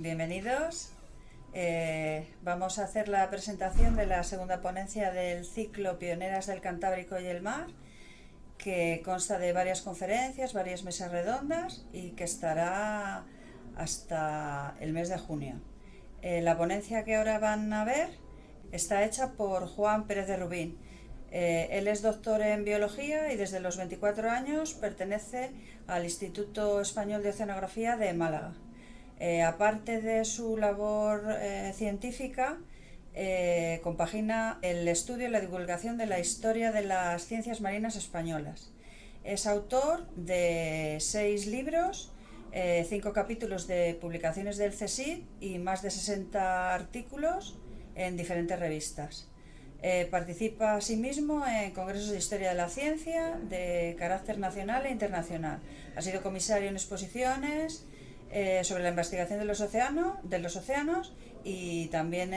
Bienvenidos. Vamos a hacer la presentación de la segunda ponencia del ciclo Pioneras del Cantábrico y el Mar, que consta de varias conferencias, varias mesas redondas y que estará hasta el mes de junio. La ponencia que ahora van a ver está hecha por Juan Pérez de Rubín. Él es doctor en biología y desde los 24 años pertenece al Instituto Español de Oceanografía de Málaga. Aparte de su labor científica, compagina el estudio y la divulgación de la historia de las ciencias marinas españolas. Es autor de 6 libros, 5 capítulos de publicaciones del CSIC y más de 60 artículos en diferentes revistas. Participa asimismo en congresos de historia de la ciencia de carácter nacional e internacional. Ha sido comisario en exposiciones sobre la investigación de los océanos y también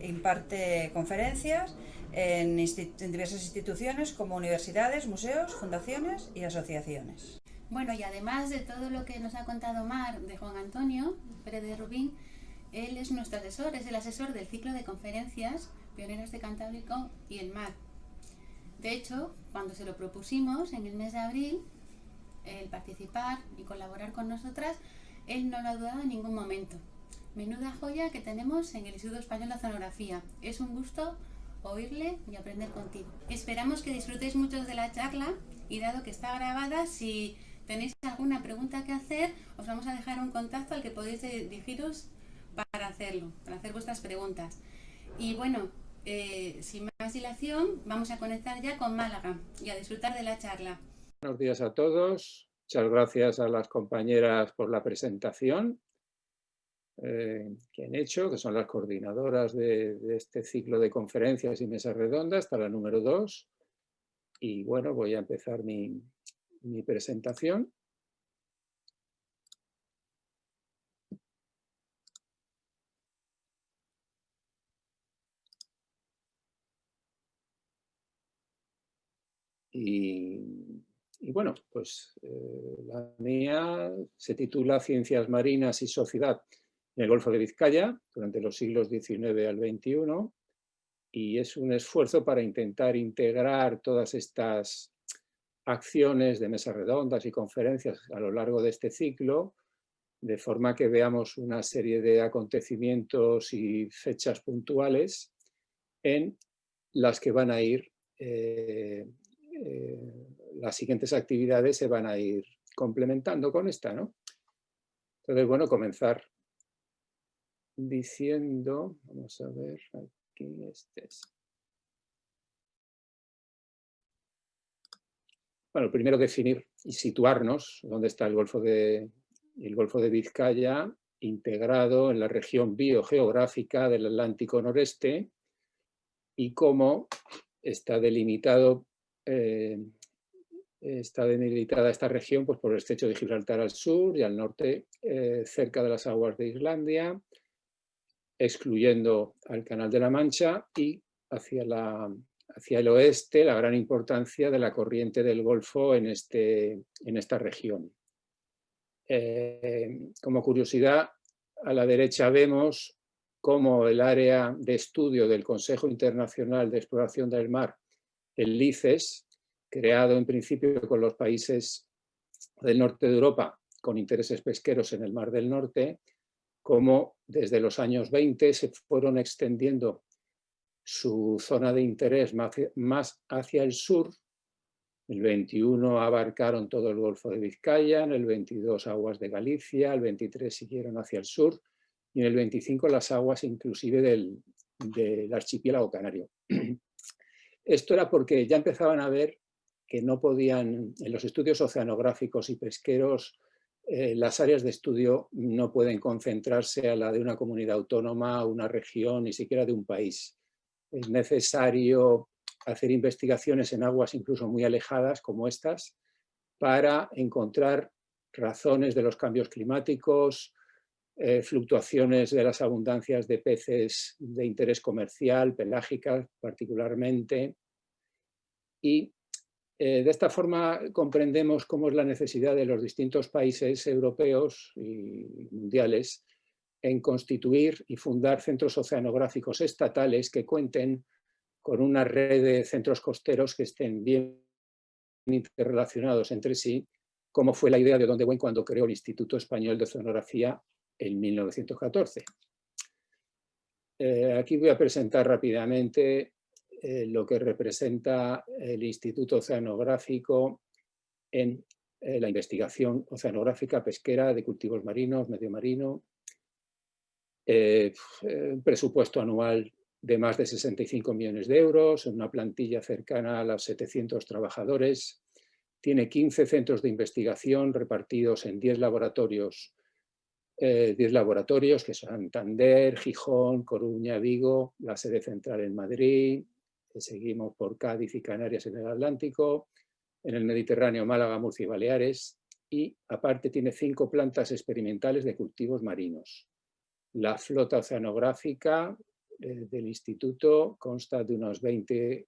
imparte conferencias en diversas instituciones como universidades, museos, fundaciones y asociaciones. Bueno, y además de todo lo que nos ha contado Mar de Juan Antonio Pérez de Rubín, él es nuestro asesor, es el asesor del ciclo de conferencias Pioneras de Cantábrico y el Mar. De hecho, cuando se lo propusimos en el mes de abril, el participar y colaborar con nosotras, él no lo ha dudado en ningún momento. Menuda joya que tenemos en el Instituto Español de Oceanografía. Es un gusto oírle y aprender contigo. Esperamos que disfrutéis mucho de la charla y dado que está grabada, si tenéis alguna pregunta que hacer, os vamos a dejar un contacto al que podéis dirigiros para hacerlo, para hacer vuestras preguntas. Y bueno, sin más dilación, vamos a conectar ya con Málaga y a disfrutar de la charla. Buenos días a todos. Muchas gracias a las compañeras por la presentación que han hecho, que son las coordinadoras de este ciclo de conferencias y mesas redondas, hasta la número 2. Y bueno, voy a empezar mi presentación. Y bueno, pues la mía se titula Ciencias Marinas y Sociedad en el Golfo de Vizcaya durante los siglos XIX al XXI, y es un esfuerzo para intentar integrar todas estas acciones de mesas redondas y conferencias a lo largo de este ciclo, de forma que veamos una serie de acontecimientos y fechas puntuales en las que van a ir las siguientes actividades se van a ir complementando con esta, ¿no? Entonces, bueno, comenzar diciendo, vamos a ver, aquí este es. Bueno, primero definir y situarnos dónde está el Golfo de Vizcaya, integrado en la región biogeográfica del Atlántico Noreste, y cómo está delimitada esta región pues, por el estrecho de Gibraltar al sur y al norte, cerca de las aguas de Islandia, excluyendo al Canal de la Mancha, y hacia el oeste la gran importancia de la corriente del Golfo en esta región. Como curiosidad, a la derecha vemos cómo el área de estudio del Consejo Internacional de Exploración del Mar, el LICES, creado en principio con los países del norte de Europa con intereses pesqueros en el Mar del Norte, como desde los años 20 se fueron extendiendo su zona de interés más hacia el sur. En el 21 abarcaron todo el Golfo de Vizcaya, en el 22 aguas de Galicia, el 23 siguieron hacia el sur y en el 25 las aguas inclusive del archipiélago canario. Esto era porque ya empezaban a ver que no podían, en los estudios oceanográficos y pesqueros, las áreas de estudio no pueden concentrarse a la de una comunidad autónoma, una región, ni siquiera de un país. Es necesario hacer investigaciones en aguas incluso muy alejadas como estas para encontrar razones de los cambios climáticos, fluctuaciones de las abundancias de peces de interés comercial, pelágicas particularmente, y de esta forma comprendemos cómo es la necesidad de los distintos países europeos y mundiales en constituir y fundar centros oceanográficos estatales que cuenten con una red de centros costeros que estén bien interrelacionados entre sí, como fue la idea de Don de Buen cuando creó el Instituto Español de Oceanografía en 1914. Aquí voy a presentar rápidamente lo que representa el Instituto Oceanográfico en la investigación oceanográfica pesquera de cultivos marinos, medio marino, un presupuesto anual de más de 65 millones de euros, una plantilla cercana a los 700 trabajadores, tiene 15 centros de investigación repartidos en 10 laboratorios que son Santander, Gijón, Coruña, Vigo, la sede central en Madrid, seguimos por Cádiz y Canarias en el Atlántico, en el Mediterráneo, Málaga, Murcia y Baleares, y aparte tiene 5 plantas experimentales de cultivos marinos. La flota oceanográfica del instituto consta de unos 20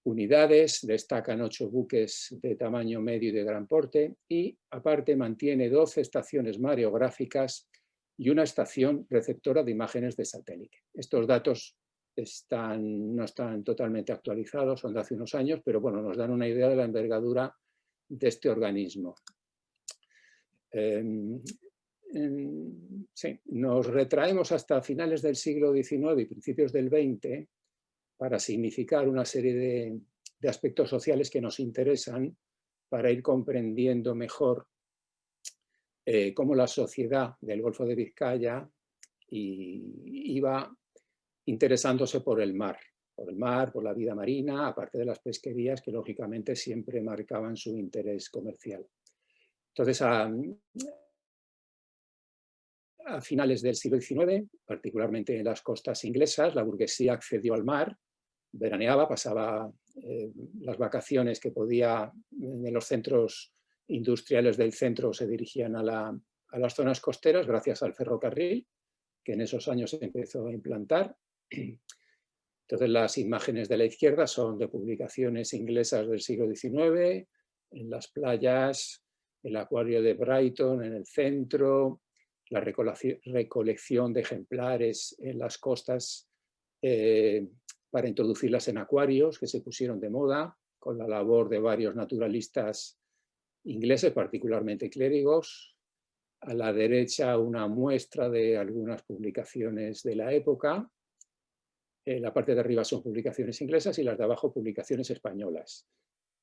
unidades, destacan 8 buques de tamaño medio y de gran porte y aparte mantiene 12 estaciones mareográficas y una estación receptora de imágenes de satélite. Estos datos no están totalmente actualizados, son de hace unos años, pero bueno, nos dan una idea de la envergadura de este organismo. Sí, nos retraemos hasta finales del siglo XIX y principios del XX para significar una serie de aspectos sociales que nos interesan para ir comprendiendo mejor cómo la sociedad del Golfo de Vizcaya iba interesándose por el mar, por la vida marina, aparte de las pesquerías que lógicamente siempre marcaban su interés comercial. Entonces, a finales del siglo XIX, particularmente en las costas inglesas, la burguesía accedió al mar, veraneaba, pasaba las vacaciones que podía en los centros industriales del centro, se dirigían a las zonas costeras gracias al ferrocarril, que en esos años se empezó a implantar. Entonces las imágenes de la izquierda son de publicaciones inglesas del siglo XIX, en las playas, el acuario de Brighton en el centro, la recolección de ejemplares en las costas para introducirlas en acuarios que se pusieron de moda con la labor de varios naturalistas ingleses, particularmente clérigos. A la derecha una muestra de algunas publicaciones de la época. La parte de arriba son publicaciones inglesas y las de abajo publicaciones españolas,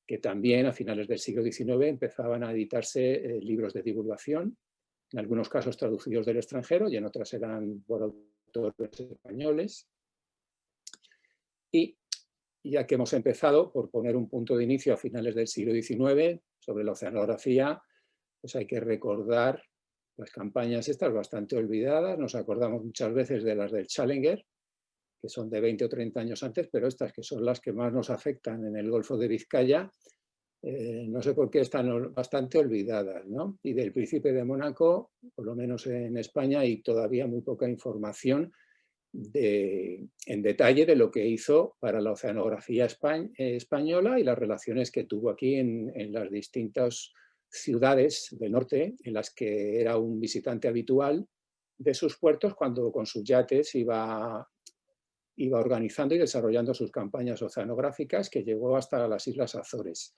que también a finales del siglo XIX empezaban a editarse libros de divulgación, en algunos casos traducidos del extranjero y en otras eran por autores españoles. Y ya que hemos empezado, por poner un punto de inicio a finales del siglo XIX sobre la oceanografía, pues hay que recordar las campañas estas bastante olvidadas. Nos acordamos muchas veces de las del Challenger, que son de 20 o 30 años antes, pero estas que son las que más nos afectan en el Golfo de Vizcaya, no sé por qué están bastante olvidadas, ¿no? Y del Príncipe de Mónaco, por lo menos en España, hay todavía muy poca información en detalle de lo que hizo para la oceanografía española y las relaciones que tuvo aquí en las distintas ciudades del norte, en las que era un visitante habitual de sus puertos cuando con sus yates iba organizando y desarrollando sus campañas oceanográficas, que llegó hasta las Islas Azores.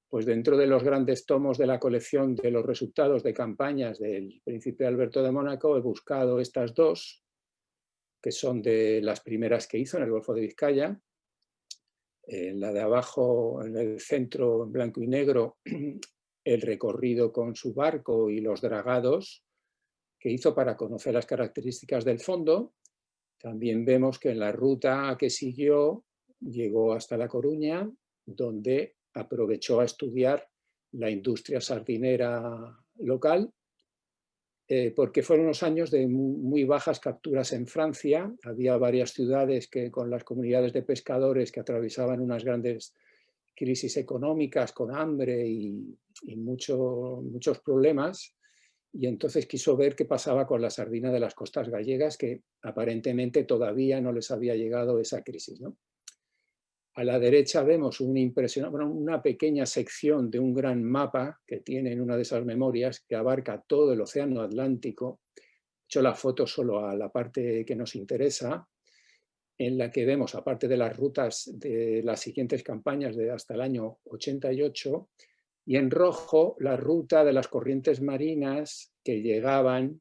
Pues dentro de los grandes tomos de la colección de los resultados de campañas del príncipe Alberto de Mónaco he buscado estas dos, que son de las primeras que hizo en el Golfo de Vizcaya. La de abajo, en el centro, en blanco y negro, el recorrido con su barco y los dragados que hizo para conocer las características del fondo. También vemos que en la ruta que siguió llegó hasta La Coruña, donde aprovechó a estudiar la industria sardinera local, porque fueron unos años de muy bajas capturas en Francia. Había varias ciudades que, con las comunidades de pescadores que atravesaban unas grandes crisis económicas con hambre y muchos problemas. Y entonces quiso ver qué pasaba con la sardina de las costas gallegas, que aparentemente todavía no les había llegado esa crisis, ¿no? A la derecha vemos una pequeña sección de un gran mapa que tiene en una de esas memorias que abarca todo el océano Atlántico. He hecho la foto solo a la parte que nos interesa, en la que vemos, aparte de las rutas de las siguientes campañas de hasta el año 88, y en rojo la ruta de las corrientes marinas que llegaban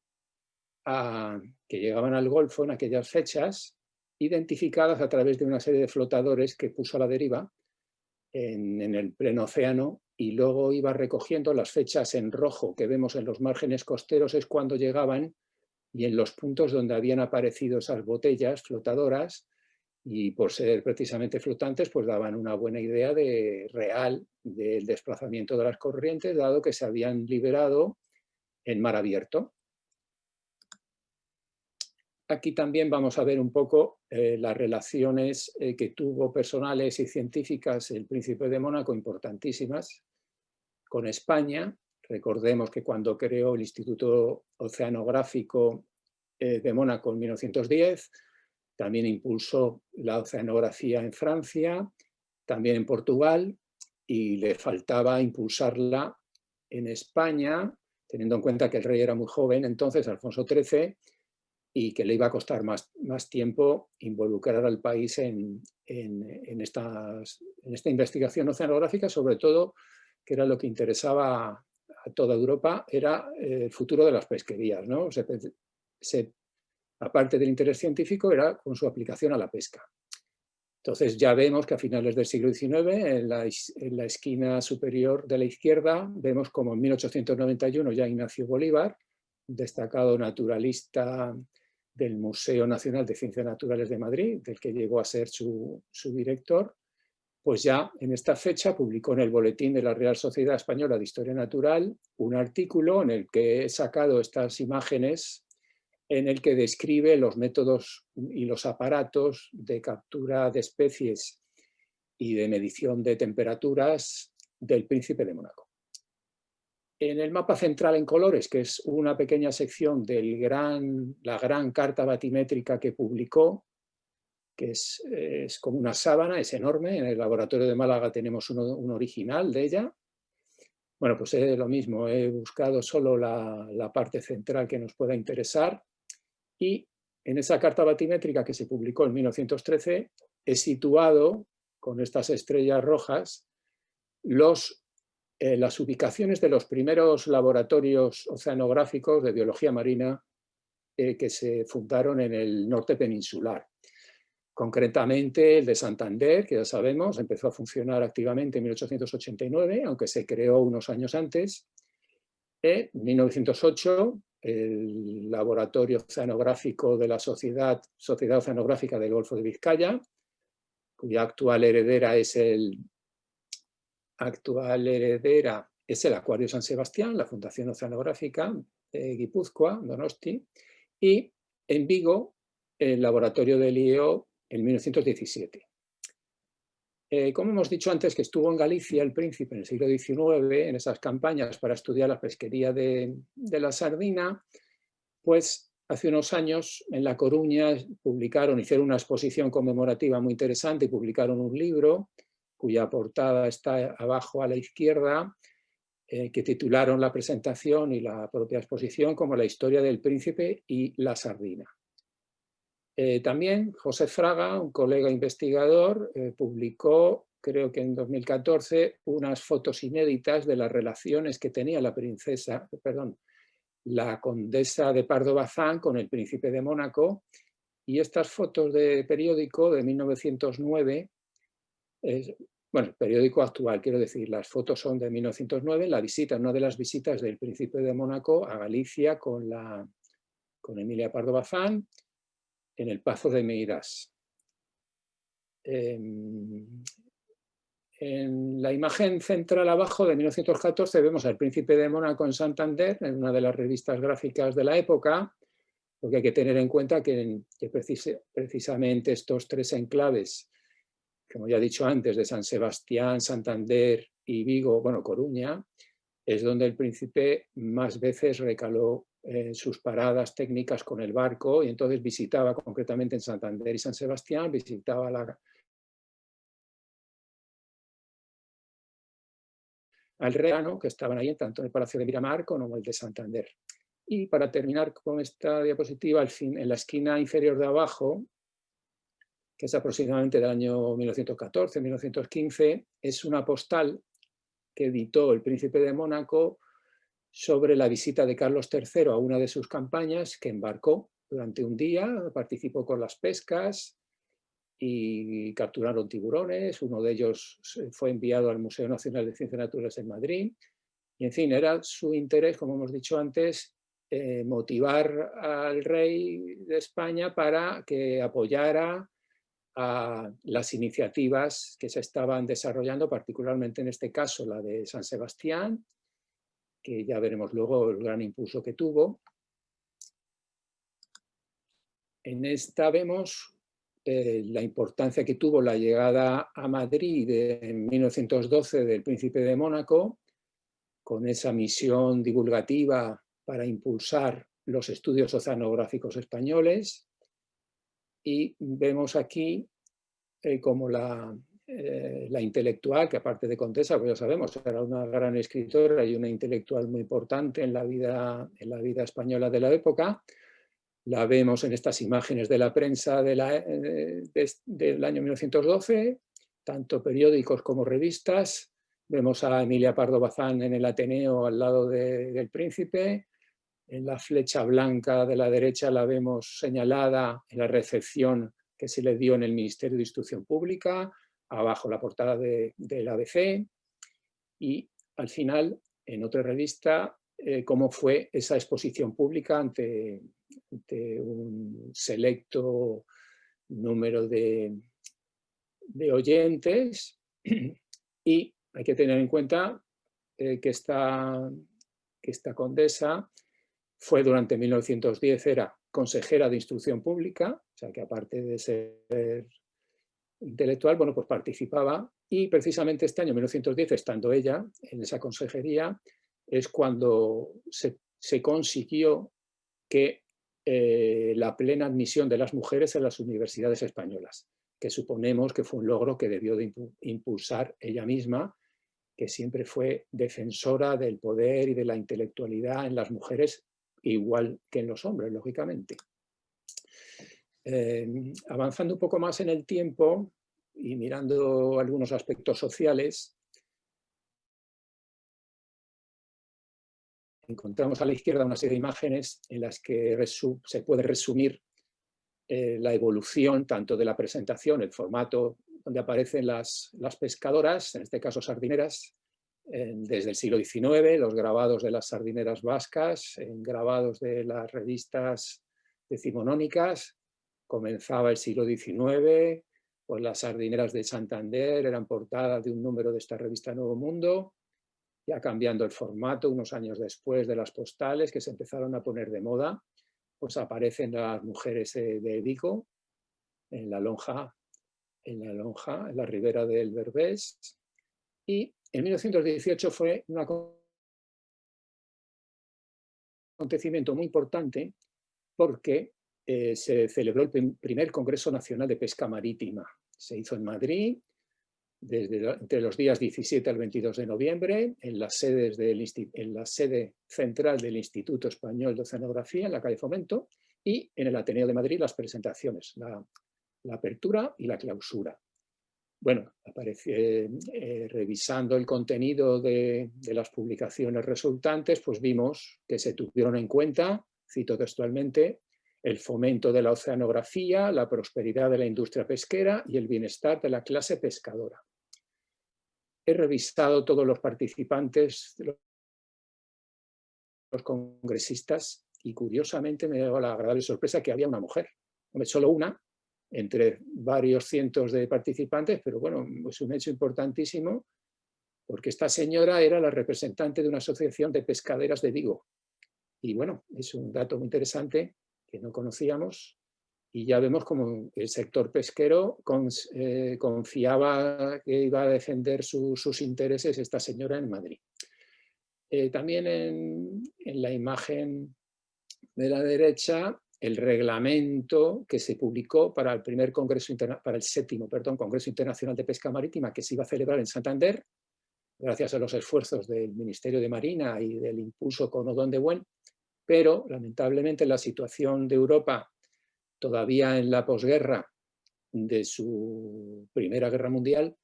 al Golfo en aquellas fechas, identificadas a través de una serie de flotadores que puso a la deriva en el pleno océano, y luego iba recogiendo las fechas en rojo que vemos en los márgenes costeros, es cuando llegaban, y en los puntos donde habían aparecido esas botellas flotadoras, y por ser precisamente flotantes, pues daban una buena idea real del desplazamiento de las corrientes, dado que se habían liberado en mar abierto. Aquí también vamos a ver un poco las relaciones que tuvo personales y científicas el príncipe de Mónaco, importantísimas, con España. Recordemos que cuando creó el Instituto Oceanográfico de Mónaco en 1910, también impulsó la oceanografía en Francia, también en Portugal, y le faltaba impulsarla en España, teniendo en cuenta que el rey era muy joven entonces, Alfonso XIII, y que le iba a costar más tiempo involucrar al país en esta investigación oceanográfica, sobre todo, que era lo que interesaba a toda Europa, era el futuro de las pesquerías, ¿no? Aparte del interés científico, era con su aplicación a la pesca. Entonces ya vemos que a finales del siglo XIX, en la esquina superior de la izquierda, vemos como en 1891 ya Ignacio Bolívar, destacado naturalista del Museo Nacional de Ciencias Naturales de Madrid, del que llegó a ser su director, pues ya en esta fecha publicó en el Boletín de la Real Sociedad Española de Historia Natural un artículo en el que he sacado estas imágenes, en el que describe los métodos y los aparatos de captura de especies y de medición de temperaturas del príncipe de Mónaco. En el mapa central en colores, que es una pequeña sección de la gran carta batimétrica que publicó, que es como una sábana, es enorme. En el laboratorio de Málaga tenemos un original de ella. Bueno, pues es lo mismo, he buscado solo la parte central que nos pueda interesar, y en esa carta batimétrica que se publicó en 1913 he situado con estas estrellas rojas las ubicaciones de los primeros laboratorios oceanográficos de biología marina que se fundaron en el norte peninsular. Concretamente el de Santander, que ya sabemos, empezó a funcionar activamente en 1889, aunque se creó unos años antes. En 1908, el Laboratorio Oceanográfico de la Sociedad Oceanográfica del Golfo de Vizcaya, cuya actual heredera es el Acuario San Sebastián, la Fundación Oceanográfica de Guipúzcoa, Donosti, y en Vigo, el Laboratorio del IEO en 1917. Como hemos dicho antes, que estuvo en Galicia el príncipe en el siglo XIX, en esas campañas para estudiar la pesquería de la sardina, pues hace unos años en La Coruña hicieron una exposición conmemorativa muy interesante y publicaron un libro cuya portada está abajo a la izquierda, que titularon la presentación y la propia exposición como La historia del príncipe y la sardina. También José Fraga, un colega investigador, publicó, creo que en 2014, unas fotos inéditas de las relaciones que tenía la condesa de Pardo Bazán con el príncipe de Mónaco, y estas fotos de periódico de 1909, bueno, el periódico actual, quiero decir, las fotos son de 1909, una de las visitas del príncipe de Mónaco a Galicia con Emilia Pardo Bazán, en el Pazo de Meirás. En la imagen central abajo de 1914 vemos al príncipe de Mónaco en Santander, en una de las revistas gráficas de la época, porque hay que tener en cuenta que precisamente estos tres enclaves, como ya he dicho antes, de San Sebastián, Santander y Vigo, bueno, Coruña, es donde el príncipe más veces recaló sus paradas técnicas con el barco, y entonces visitaba concretamente en Santander y San Sebastián, visitaba al Reano, que estaban ahí tanto en el Palacio de Miramar como el de Santander. Y para terminar con esta diapositiva, al fin, en la esquina inferior de abajo, que es aproximadamente del año 1914-1915, es una postal que editó el príncipe de Mónaco sobre la visita de Carlos III a una de sus campañas, que embarcó durante un día, participó con las pescas y capturaron tiburones. Uno de ellos fue enviado al Museo Nacional de Ciencias Naturales en Madrid. Y en fin, era su interés, como hemos dicho antes, motivar al rey de España para que apoyara a las iniciativas que se estaban desarrollando, particularmente en este caso la de San Sebastián, que ya veremos luego el gran impulso que tuvo. En esta vemos la importancia que tuvo la llegada a Madrid en 1912 del príncipe de Mónaco, con esa misión divulgativa para impulsar los estudios oceanográficos españoles. Y vemos aquí como la intelectual, que aparte de condesa, pues ya sabemos, era una gran escritora y una intelectual muy importante en la vida española de la época. La vemos en estas imágenes de la prensa del año 1912, tanto periódicos como revistas. Vemos a Emilia Pardo Bazán en el Ateneo al lado del príncipe. En la flecha blanca de la derecha la vemos señalada en la recepción que se le dio en el Ministerio de Instrucción Pública, abajo la portada del ABC, y al final, en otra revista, cómo fue esa exposición pública ante un selecto número de oyentes. Y hay que tener en cuenta que esta condesa fue durante 1910, era consejera de Instrucción Pública, o sea que aparte de ser intelectual, bueno, pues participaba, y precisamente este año, 1910, estando ella en esa consejería, es cuando se consiguió que la plena admisión de las mujeres en las universidades españolas, que suponemos que fue un logro que debió de impulsar ella misma, que siempre fue defensora del poder y de la intelectualidad en las mujeres, igual que en los hombres, lógicamente. Avanzando un poco más en el tiempo y mirando algunos aspectos sociales, encontramos a la izquierda una serie de imágenes en las que se puede resumir la evolución tanto de la presentación, el formato donde aparecen las pescadoras, en este caso sardineras, desde el siglo XIX, los grabados de las sardineras vascas, grabados de las revistas decimonónicas. Comenzaba el siglo XIX, pues las sardineras de Santander eran portada de un número de esta revista Nuevo Mundo, ya cambiando el formato unos años después de las postales que se empezaron a poner de moda, pues aparecen las mujeres de Vigo, en la lonja, en la ribera del Berbés. Y en 1918 fue un acontecimiento muy importante porque se celebró el primer Congreso Nacional de Pesca Marítima. Se hizo en Madrid entre los días 17 al 22 de noviembre en la sede central del Instituto Español de Oceanografía, en la calle Fomento, y en el Ateneo de Madrid las presentaciones, la apertura y la clausura. Bueno, revisando el contenido de las publicaciones resultantes, pues vimos que se tuvieron en cuenta, cito textualmente, el fomento de la oceanografía, la prosperidad de la industria pesquera y el bienestar de la clase pescadora. He revisado todos los participantes, los congresistas, y curiosamente me dio la agradable sorpresa que había una mujer, solo una, entre varios cientos de participantes, pero bueno, es un hecho importantísimo porque esta señora era la representante de una asociación de pescaderas de Vigo. Y bueno, es un dato muy interesante que no conocíamos, y ya vemos como el sector pesquero confiaba que iba a defender sus intereses esta señora en Madrid. También en la imagen de la derecha, el reglamento que se publicó para el primer Congreso Congreso Internacional de Pesca Marítima, que se iba a celebrar en Santander, gracias a los esfuerzos del Ministerio de Marina y del impulso con Odón de Buen, pero lamentablemente la situación de Europa todavía en la posguerra de su Primera Guerra Mundial,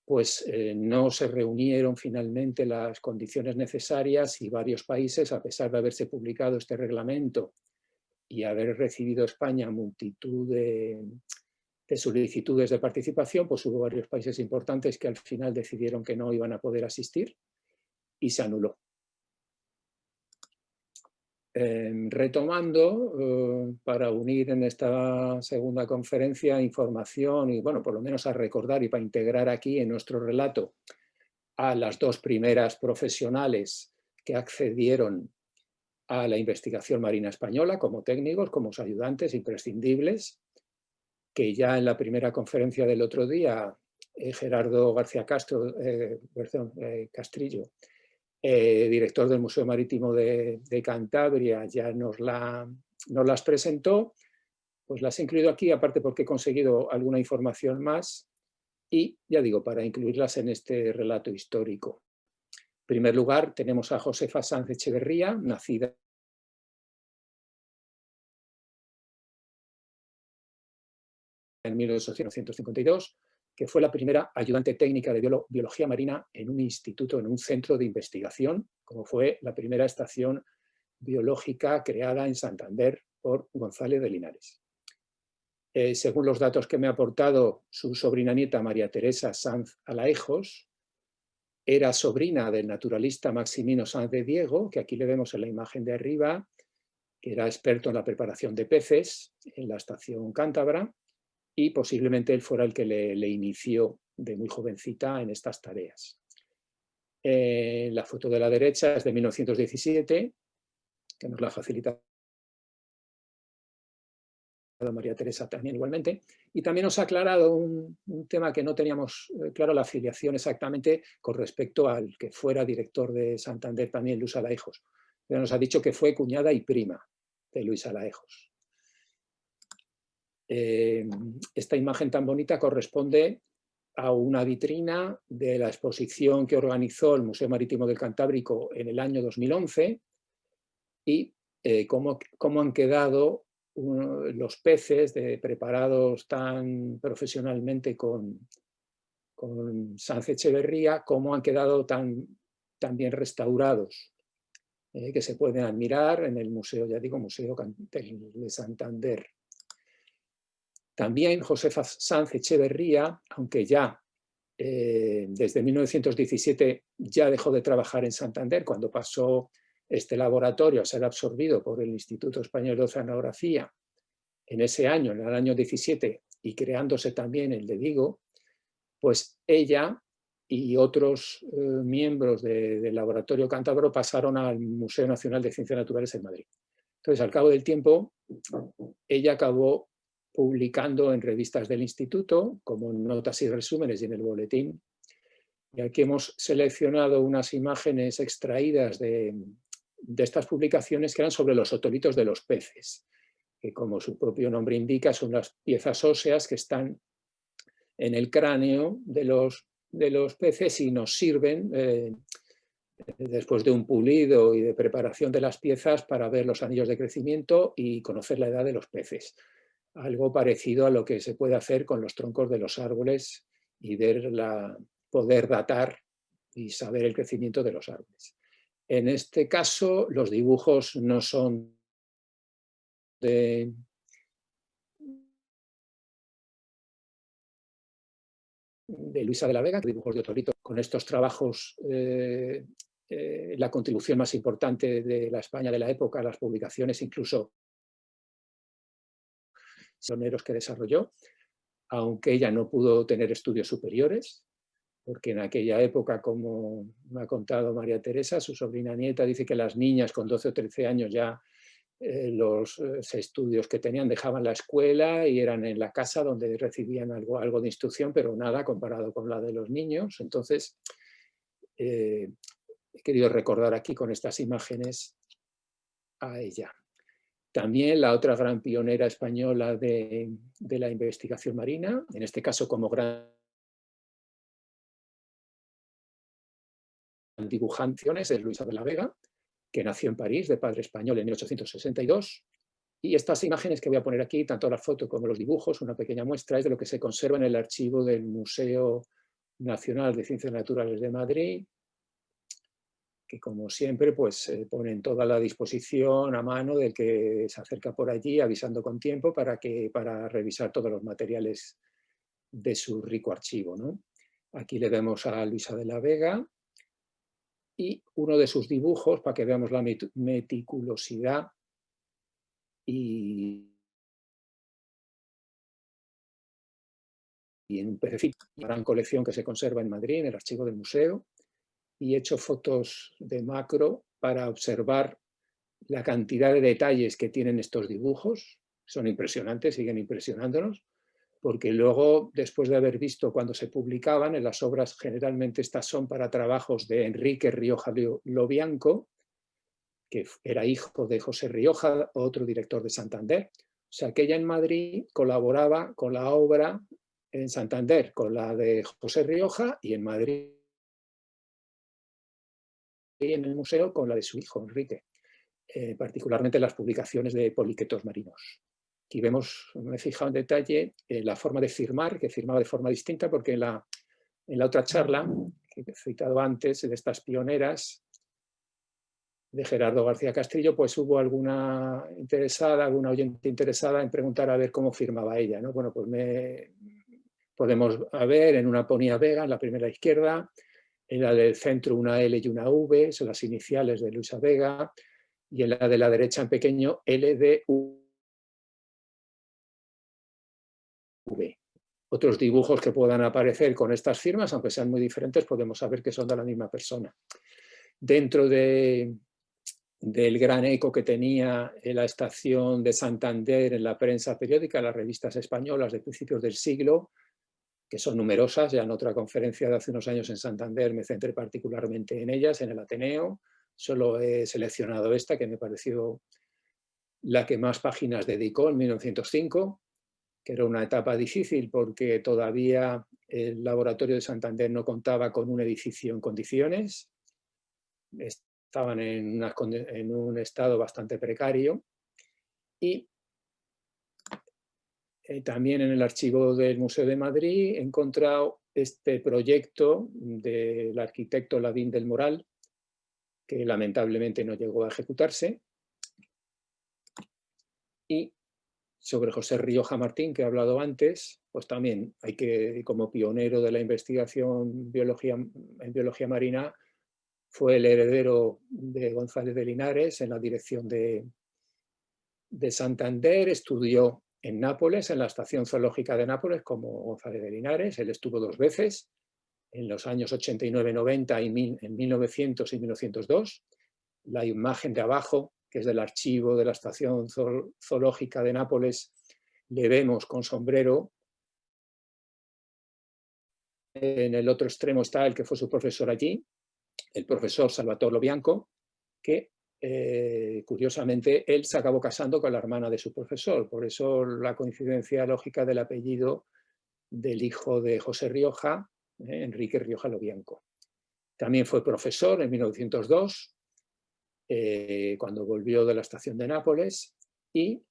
pues no se reunieron finalmente las condiciones necesarias y varios países, a pesar de haberse publicado este reglamento y haber recibido España multitud de solicitudes de participación, pues hubo varios países importantes que al final decidieron que no iban a poder asistir y se anuló. Retomando, para unir en esta segunda conferencia información y, bueno, por lo menos a recordar y para integrar aquí en nuestro relato a las dos primeras profesionales que accedieron a la investigación marina española como técnicos, como ayudantes imprescindibles, que ya en la primera conferencia del otro día, Gerardo García Castrillo, director del Museo Marítimo de Cantabria, ya nos las presentó, pues las he incluido aquí, aparte porque he conseguido alguna información más y, ya digo, para incluirlas en este relato histórico. En primer lugar, tenemos a Josefa Sanz Echeverría, nacida en 1852, que fue la primera ayudante técnica de biología marina en un instituto, en un centro de investigación, como fue la primera estación biológica creada en Santander por González de Linares. Según los datos que me ha aportado su sobrina nieta María Teresa Sanz Alaejos, era sobrina del naturalista Maximino Sanz de Diego, que aquí le vemos en la imagen de arriba, que era experto en la preparación de peces en la estación cántabra, y posiblemente él fuera el que le inició de muy jovencita en estas tareas. La foto de la derecha es de 1917, que nos la facilita María Teresa también igualmente, y también nos ha aclarado un tema que no teníamos claro, la afiliación exactamente con respecto al que fuera director de Santander también, Luis Alaejos. Pero nos ha dicho que fue cuñada y prima de Luis Alaejos. Esta imagen tan bonita corresponde a una vitrina de la exposición que organizó el Museo Marítimo del Cantábrico en el año 2011 y cómo han quedado los peces preparados tan profesionalmente con Sanz Echeverría, cómo han quedado tan bien restaurados, que se pueden admirar en el museo, ya digo, Museo de Santander. También Josefa Sanz Echeverría, aunque ya desde 1917 ya dejó de trabajar en Santander, cuando pasó este laboratorio a ser absorbido por el Instituto Español de Oceanografía en ese año, en el año 17, y creándose también el de Vigo, pues ella y otros miembros del laboratorio cántabro pasaron al Museo Nacional de Ciencias Naturales en Madrid. Entonces, al cabo del tiempo, ella acabó publicando en revistas del instituto, como en notas y resúmenes y en el boletín. Y aquí hemos seleccionado unas imágenes extraídas de estas publicaciones que eran sobre los otolitos de los peces, que como su propio nombre indica son las piezas óseas que están en el cráneo de los peces y nos sirven después de un pulido y de preparación de las piezas para ver los anillos de crecimiento y conocer la edad de los peces. Algo parecido a lo que se puede hacer con los troncos de los árboles y poder datar y saber el crecimiento de los árboles. En este caso, los dibujos no son de Luisa de la Vega, dibujos de otolito. Con estos trabajos, la contribución más importante de la España de la época, las publicaciones, incluso pioneros que desarrolló, aunque ella no pudo tener estudios superiores, porque en aquella época, como me ha contado María Teresa, su sobrina nieta, dice que las niñas con 12 o 13 años ya los estudios que tenían dejaban la escuela y eran en la casa donde recibían algo de instrucción, pero nada comparado con la de los niños. Entonces, he querido recordar aquí con estas imágenes a ella. También la otra gran pionera española de la investigación marina, en este caso como gran dibujantes es Luisa de la Vega, que nació en París, de padre español, en 1862. Y estas imágenes que voy a poner aquí, tanto la foto como los dibujos, una pequeña muestra, es de lo que se conserva en el archivo del Museo Nacional de Ciencias Naturales de Madrid, que como siempre pues ponen toda la disposición a mano del que se acerca por allí, avisando con tiempo para revisar todos los materiales de su rico archivo, ¿no? Aquí le vemos a Luisa de la Vega y uno de sus dibujos, para que veamos la meticulosidad y en una gran colección que se conserva en Madrid, en el archivo del museo, y he hecho fotos de macro para observar la cantidad de detalles que tienen estos dibujos. Son impresionantes, siguen impresionándonos, porque luego, después de haber visto cuando se publicaban, en las obras generalmente estas son para trabajos de Enrique Rioja Lobianco, que era hijo de José Rioja, otro director de Santander. O sea, que ella en Madrid colaboraba con la obra en Santander, con la de José Rioja, y en Madrid, en el museo, con la de su hijo, Enrique. Particularmente las publicaciones de poliquetos marinos. Aquí vemos, me he fijado en detalle, la forma de firmar, que firmaba de forma distinta, porque en la otra charla, que he citado antes, de estas pioneras, de Gerardo García Castillo, pues hubo alguna oyente interesada en preguntar a ver cómo firmaba ella, ¿no? Bueno, pues podemos ver, en una ponía Vega, en la primera izquierda, en la del centro una L y una V, son las iniciales de Luisa Vega, y en la de la derecha en pequeño LDV. Otros dibujos que puedan aparecer con estas firmas, aunque sean muy diferentes, podemos saber que son de la misma persona. Dentro del gran eco que tenía en la estación de Santander en la prensa periódica, las revistas españolas de principios del siglo, que son numerosas, ya en otra conferencia de hace unos años en Santander me centré particularmente en ellas, en el Ateneo. Solo he seleccionado esta, que me pareció la que más páginas dedicó en 1905, que era una etapa difícil porque todavía el laboratorio de Santander no contaba con un edificio en condiciones, estaban en un estado bastante precario, y también en el archivo del Museo de Madrid he encontrado este proyecto del arquitecto Lavín del Moral, que lamentablemente no llegó a ejecutarse, y sobre José Rioja Martín, que he hablado antes, pues también hay que, como pionero de la investigación en biología marina, fue el heredero de González de Linares en la dirección de Santander, estudió en Nápoles, en la Estación Zoológica de Nápoles, como González de Linares. Él estuvo 2 veces, en los años 89-90 y en 1900 y 1902. La imagen de abajo, que es del archivo de la Estación Zoológica de Nápoles, le vemos con sombrero. En el otro extremo está el que fue su profesor allí, el profesor Salvatore Lobianco, que curiosamente él se acabó casando con la hermana de su profesor, por eso la coincidencia lógica del apellido del hijo de José Rioja, Enrique Rioja Lobianco. También fue profesor en 1902, cuando volvió de la estación de Nápoles, y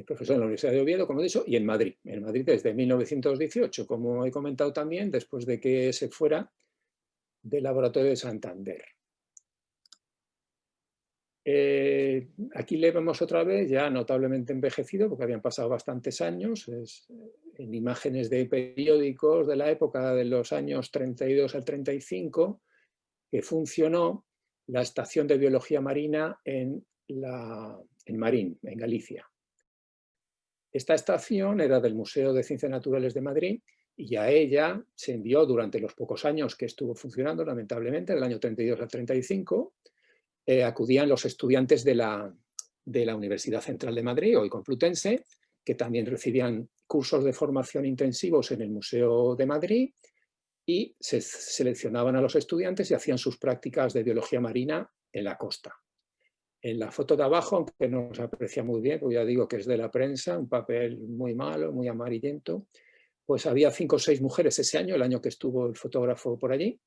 profesor en la Universidad de Oviedo, como he dicho, y en Madrid desde 1918, como he comentado también, después de que se fuera del laboratorio de Santander. Aquí le vemos otra vez, ya notablemente envejecido, porque habían pasado bastantes años, en imágenes de periódicos de la época de los años 32 al 35, que funcionó la estación de biología marina en Marín, en Galicia. Esta estación era del Museo de Ciencias Naturales de Madrid, y a ella se envió durante los pocos años que estuvo funcionando, lamentablemente, del año 32 al 35, acudían los estudiantes de la Universidad Central de Madrid, hoy Complutense, que también recibían cursos de formación intensivos en el Museo de Madrid, y se seleccionaban a los estudiantes y hacían sus prácticas de biología marina en la costa. En la foto de abajo, aunque no se aprecia muy bien, porque ya digo que es de la prensa, un papel muy malo, muy amarillento, pues había 5 o 6 mujeres ese año, el año que estuvo el fotógrafo por allí,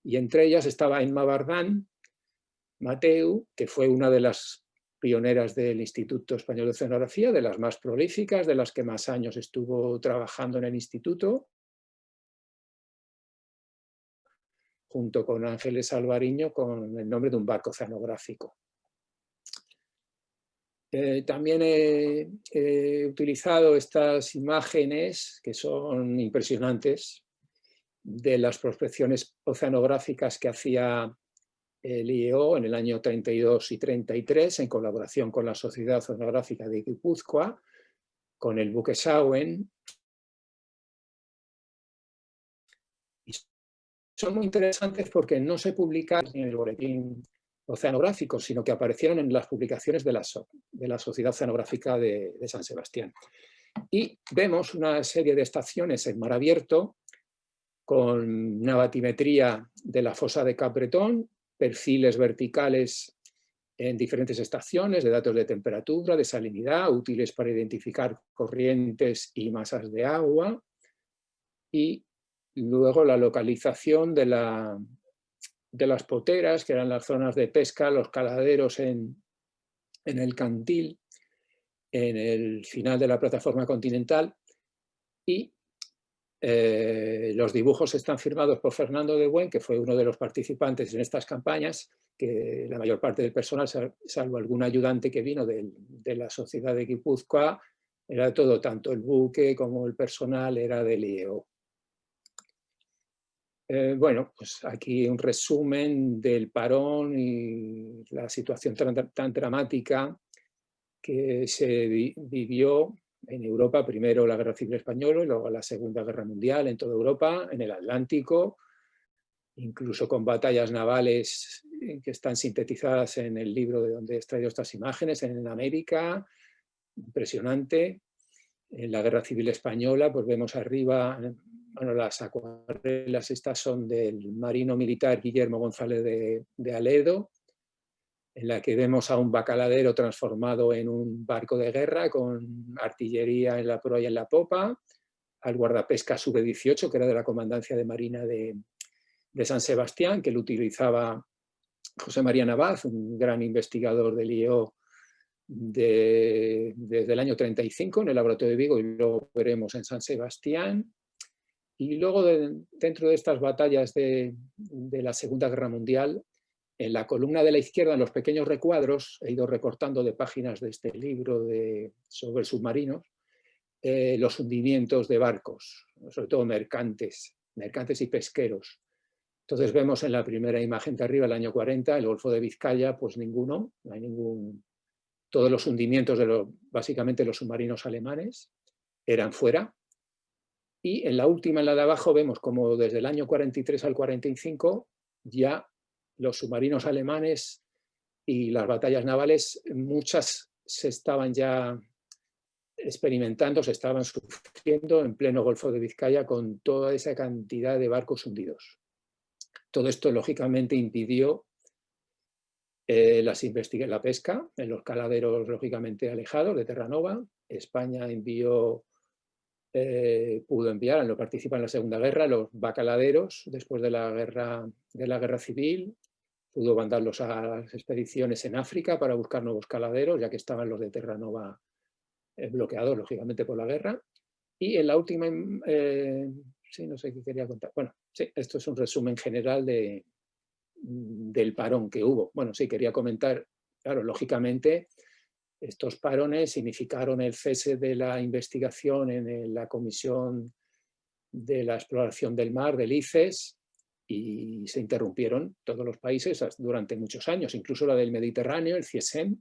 y entre ellas estaba Emma Bardán Mateu, que fue una de las pioneras del Instituto Español de Oceanografía, de las más prolíficas, de las que más años estuvo trabajando en el instituto, junto con Ángeles Alvariño, con el nombre de un barco oceanográfico. También he utilizado estas imágenes, que son impresionantes, de las prospecciones oceanográficas que hacía el IEO en el año 32 y 33, en colaboración con la Sociedad Oceanográfica de Guipúzcoa, con el buque Sauen. Y son muy interesantes porque no se publicaron en el boletín oceanográfico, sino que aparecieron en las publicaciones de la Sociedad Oceanográfica de San Sebastián. Y vemos una serie de estaciones en mar abierto, con una batimetría de la fosa de Cap Bretón, perfiles verticales en diferentes estaciones de datos de temperatura, de salinidad, útiles para identificar corrientes y masas de agua, y luego la localización de las poteras, que eran las zonas de pesca, los caladeros en el Cantil, en el final de la plataforma continental, y los dibujos están firmados por Fernando de Buen, que fue uno de los participantes en estas campañas, que la mayor parte del personal, salvo algún ayudante que vino de la Sociedad de Guipúzcoa, era todo, tanto el buque como el personal era del IEO. Bueno, pues aquí un resumen del parón y la situación tan dramática que se vivió en Europa, primero la Guerra Civil Española y luego la Segunda Guerra Mundial en toda Europa, en el Atlántico, incluso con batallas navales que están sintetizadas en el libro de donde he extraído estas imágenes, en América, impresionante. En la Guerra Civil Española, pues vemos arriba, bueno, las acuarelas estas son del marino militar Guillermo González de Aledo, en la que vemos a un bacaladero transformado en un barco de guerra con artillería en la proa y en la popa, al guardapesca V-18, que era de la Comandancia de Marina de San Sebastián, que lo utilizaba José María Navaz, un gran investigador del IEO desde el año 35 en el laboratorio de Vigo, y lo veremos en San Sebastián. Y luego, dentro de estas batallas de la Segunda Guerra Mundial, en la columna de la izquierda, en los pequeños recuadros, he ido recortando de páginas de este libro sobre submarinos, los hundimientos de barcos, sobre todo mercantes y pesqueros. Entonces vemos en la primera imagen de arriba, el año 40, el Golfo de Vizcaya, pues ninguno, no hay ningún. Todos los hundimientos básicamente los submarinos alemanes eran fuera. Y en la última, en la de abajo, vemos como desde el año 43 al 45 ya los submarinos alemanes y las batallas navales, muchas se estaban ya experimentando, se estaban sufriendo en pleno Golfo de Vizcaya con toda esa cantidad de barcos hundidos. Todo esto, lógicamente, impidió la pesca en los caladeros, lógicamente, alejados de Terranova. España pudo enviar, no participa en la Segunda Guerra, los bacaladeros después de la guerra civil. Pudo mandarlos a las expediciones en África para buscar nuevos caladeros, ya que estaban los de Terranova bloqueados, lógicamente, por la guerra. Y en la última, sí, no sé qué quería contar. Bueno, sí, esto es un resumen general del parón que hubo. Bueno, sí, quería comentar, claro, lógicamente, estos parones significaron el cese de la investigación en la Comisión de la Exploración del Mar, del ICES, y se interrumpieron todos los países durante muchos años, incluso la del Mediterráneo, el CIESEM,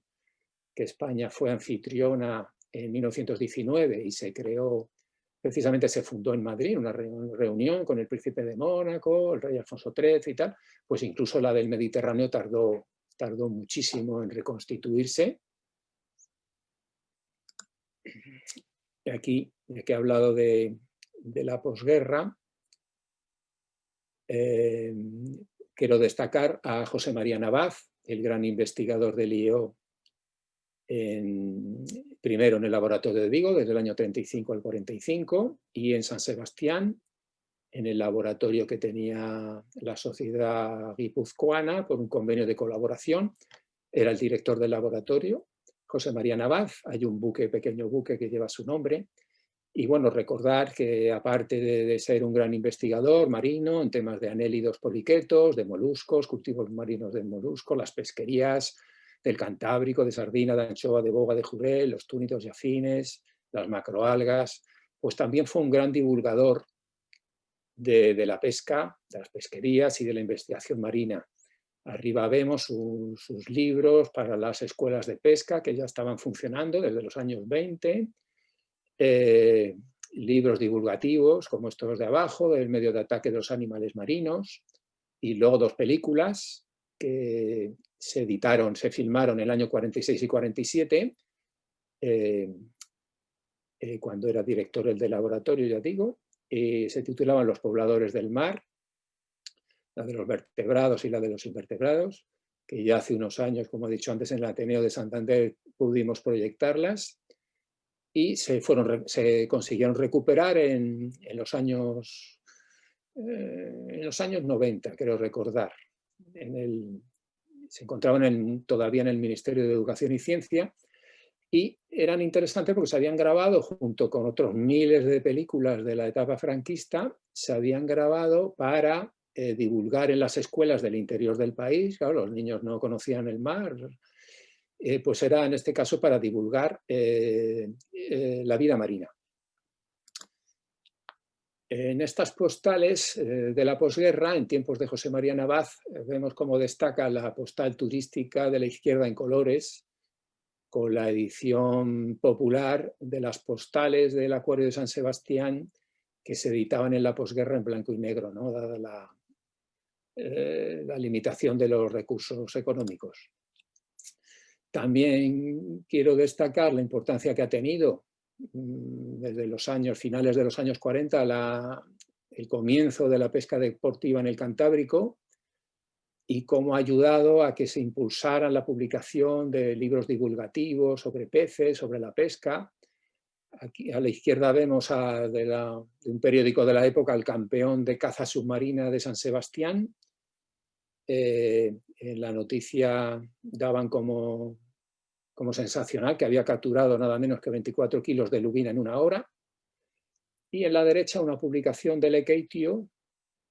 que España fue anfitriona en 1919 y se creó, precisamente se fundó en Madrid, una reunión con el príncipe de Mónaco, el rey Alfonso XIII y tal, pues incluso la del Mediterráneo tardó muchísimo en reconstituirse. Y aquí, ya que he hablado de la posguerra, quiero destacar a José María Navaz, el gran investigador del IEO primero en el laboratorio de Vigo, desde el año 35 al 45, y en San Sebastián, en el laboratorio que tenía la sociedad guipuzcoana por un convenio de colaboración. Era el director del laboratorio, José María Navaz. Hay un buque, pequeño buque, que lleva su nombre. Y bueno, recordar que aparte de ser un gran investigador marino en temas de anélidos poliquetos, de moluscos, cultivos marinos de moluscos, las pesquerías del Cantábrico, de sardina, de anchoa, de boga, de jurel, los túnidos y afines, las macroalgas, pues también fue un gran divulgador de la pesca, de las pesquerías y de la investigación marina. Arriba vemos sus libros para las escuelas de pesca que ya estaban funcionando desde los años 20, libros divulgativos como estos de abajo, del medio de ataque de los animales marinos, y luego 2 películas que se editaron, se filmaron en el año 46 y 47, cuando era director del laboratorio, ya digo. Se titulaban Los pobladores del mar, la de los vertebrados y la de los invertebrados, que ya hace unos años, como he dicho antes, en el Ateneo de Santander pudimos proyectarlas, y se consiguieron recuperar en los años 90, creo recordar. Se encontraban todavía en el Ministerio de Educación y Ciencia, y eran interesantes porque se habían grabado junto con otros miles de películas de la etapa franquista, se habían grabado para divulgar en las escuelas del interior del país. Claro, los niños no conocían el mar, pues era en este caso para divulgar la vida marina. En estas postales de la posguerra, en tiempos de José María Navaz, vemos cómo destaca la postal turística de la izquierda en colores, con la edición popular de las postales del Acuario de San Sebastián, que se editaban en la posguerra en blanco y negro, ¿no? Dada la limitación de los recursos económicos. También quiero destacar la importancia que ha tenido desde los finales de los años 40 el comienzo de la pesca deportiva en el Cantábrico, y cómo ha ayudado a que se impulsara la publicación de libros divulgativos sobre peces, sobre la pesca. Aquí a la izquierda vemos de un periódico de la época, El Campeón de Caza Submarina de San Sebastián. En la noticia daban como sensacional que había capturado nada menos que 24 kilos de lubina en 1 hora. Y en la derecha una publicación del Lekeitio,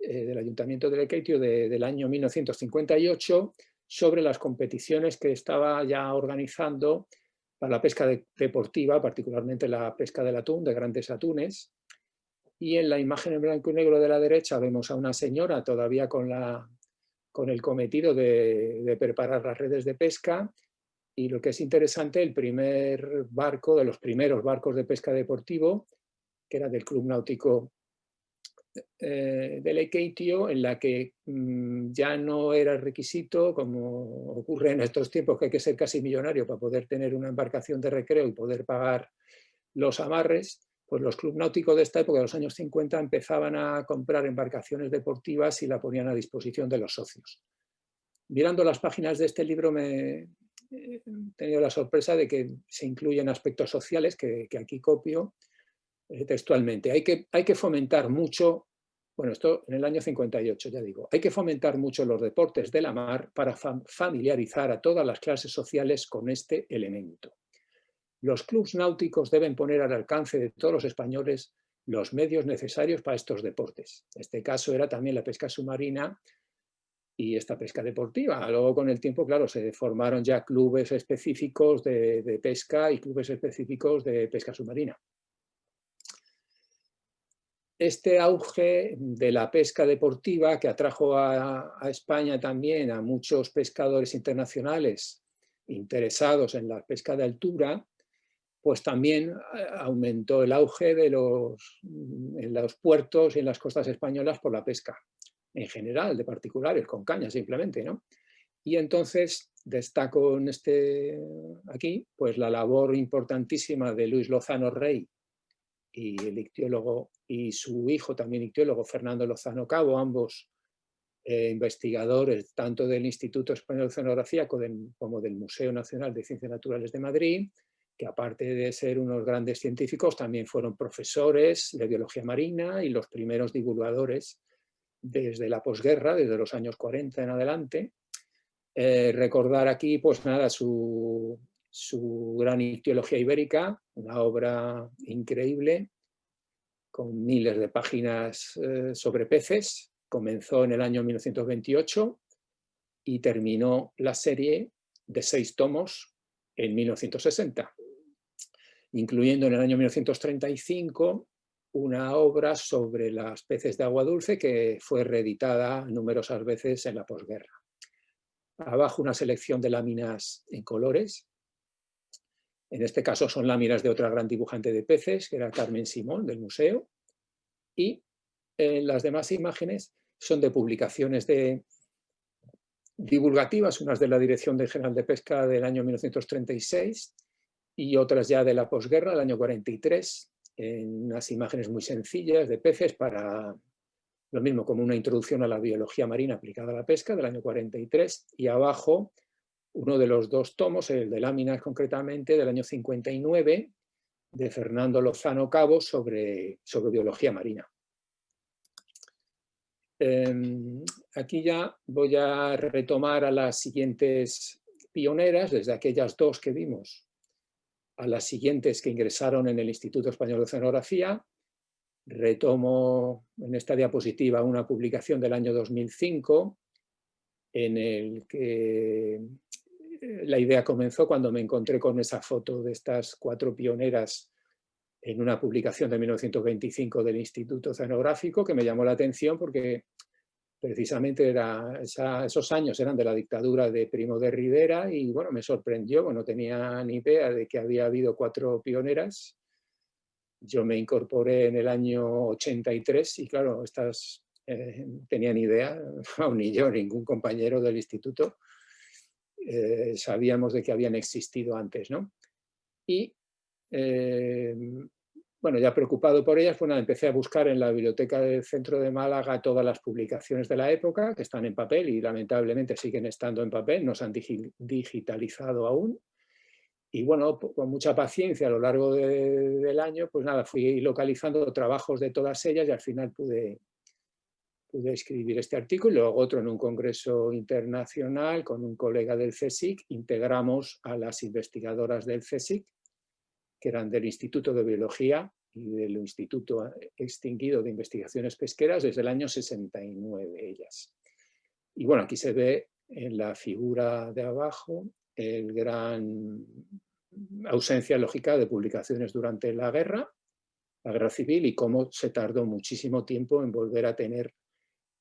del Ayuntamiento de Lekeitio del año 1958, sobre las competiciones que estaba ya organizando para la pesca deportiva, particularmente la pesca del atún, de grandes atunes. Y en la imagen en blanco y negro de la derecha vemos a una señora todavía con el cometido de preparar las redes de pesca. Y lo que es interesante, el primer barco, de los primeros barcos de pesca deportivo, que era del Club Náutico de Lekeitio, en la que ya no era requisito, como ocurre en estos tiempos, que hay que ser casi millonario para poder tener una embarcación de recreo y poder pagar los amarres. Pues los clubes náuticos de esta época, de los años 50, empezaban a comprar embarcaciones deportivas y la ponían a disposición de los socios. Mirando las páginas de este libro he tenido la sorpresa de que se incluyen aspectos sociales que aquí copio textualmente. Hay que fomentar mucho, bueno, esto en el año 58, ya digo, hay que fomentar mucho los deportes de la mar para familiarizar a todas las clases sociales con este elemento. Los clubes náuticos deben poner al alcance de todos los españoles los medios necesarios para estos deportes. En este caso era también la pesca submarina y esta pesca deportiva. Luego, con el tiempo, claro, se formaron ya clubes específicos de pesca y clubes específicos de pesca submarina. Este auge de la pesca deportiva, que atrajo a España también a muchos pescadores internacionales interesados en la pesca de altura, pues también aumentó el auge en los puertos y en las costas españolas por la pesca en general, de particulares, con caña simplemente, ¿no? Y entonces destaco aquí pues la labor importantísima de Luis Lozano Rey, y el ictiólogo, y su hijo también ictiólogo, Fernando Lozano Cabo, ambos investigadores tanto del Instituto Español de Oceanografía como del Museo Nacional de Ciencias Naturales de Madrid, que aparte de ser unos grandes científicos, también fueron profesores de biología marina y los primeros divulgadores desde la posguerra, desde los años 40 en adelante. Recordar aquí, pues nada, su gran ictiología ibérica, una obra increíble, con miles de páginas sobre peces. Comenzó en el año 1928 y terminó la serie de 6 tomos en 1960, incluyendo en el año 1935 una obra sobre las peces de agua dulce que fue reeditada numerosas veces en la posguerra. Abajo una selección de láminas en colores. En este caso son láminas de otra gran dibujante de peces, que era Carmen Simón, del museo. Y las demás imágenes son de publicaciones divulgativas, unas de la Dirección General de Pesca del año 1936 y otras ya de la posguerra, del año 43, en unas imágenes muy sencillas de peces para lo mismo como una introducción a la biología marina aplicada a la pesca del año 43, y abajo uno de los 2 tomos, el de láminas concretamente, del año 59, de Fernando Lozano Cabo sobre biología marina. Aquí ya voy a retomar a las siguientes pioneras, desde aquellas 2 que vimos, a las siguientes que ingresaron en el Instituto Español de Oceanografía. Retomo en esta diapositiva una publicación del año 2005 en el que la idea comenzó cuando me encontré con esa foto de estas 4 pioneras en una publicación de 1925 del Instituto Oceanográfico, que me llamó la atención porque precisamente esos años eran de la dictadura de Primo de Rivera y bueno, me sorprendió, no tenía ni idea de que había habido 4 pioneras. Yo me incorporé en el año 83 y claro, estas tenían idea, aún ni yo, ningún compañero del instituto, sabíamos de que habían existido antes, ¿no? Y bueno, ya preocupado por ellas, bueno, empecé a buscar en la biblioteca del centro de Málaga todas las publicaciones de la época, que están en papel y lamentablemente siguen estando en papel, no se han digitalizado aún. Y bueno, con mucha paciencia a lo largo del año, pues nada, fui localizando trabajos de todas ellas y al final pude escribir este artículo y luego otro en un congreso internacional con un colega del CSIC. Integramos a las investigadoras del CSIC, que eran del Instituto de Biología y del Instituto Extinguido de Investigaciones Pesqueras desde el año 69 ellas. Y bueno, aquí se ve en la figura de abajo el gran ausencia lógica de publicaciones durante la guerra civil y cómo se tardó muchísimo tiempo en volver a tener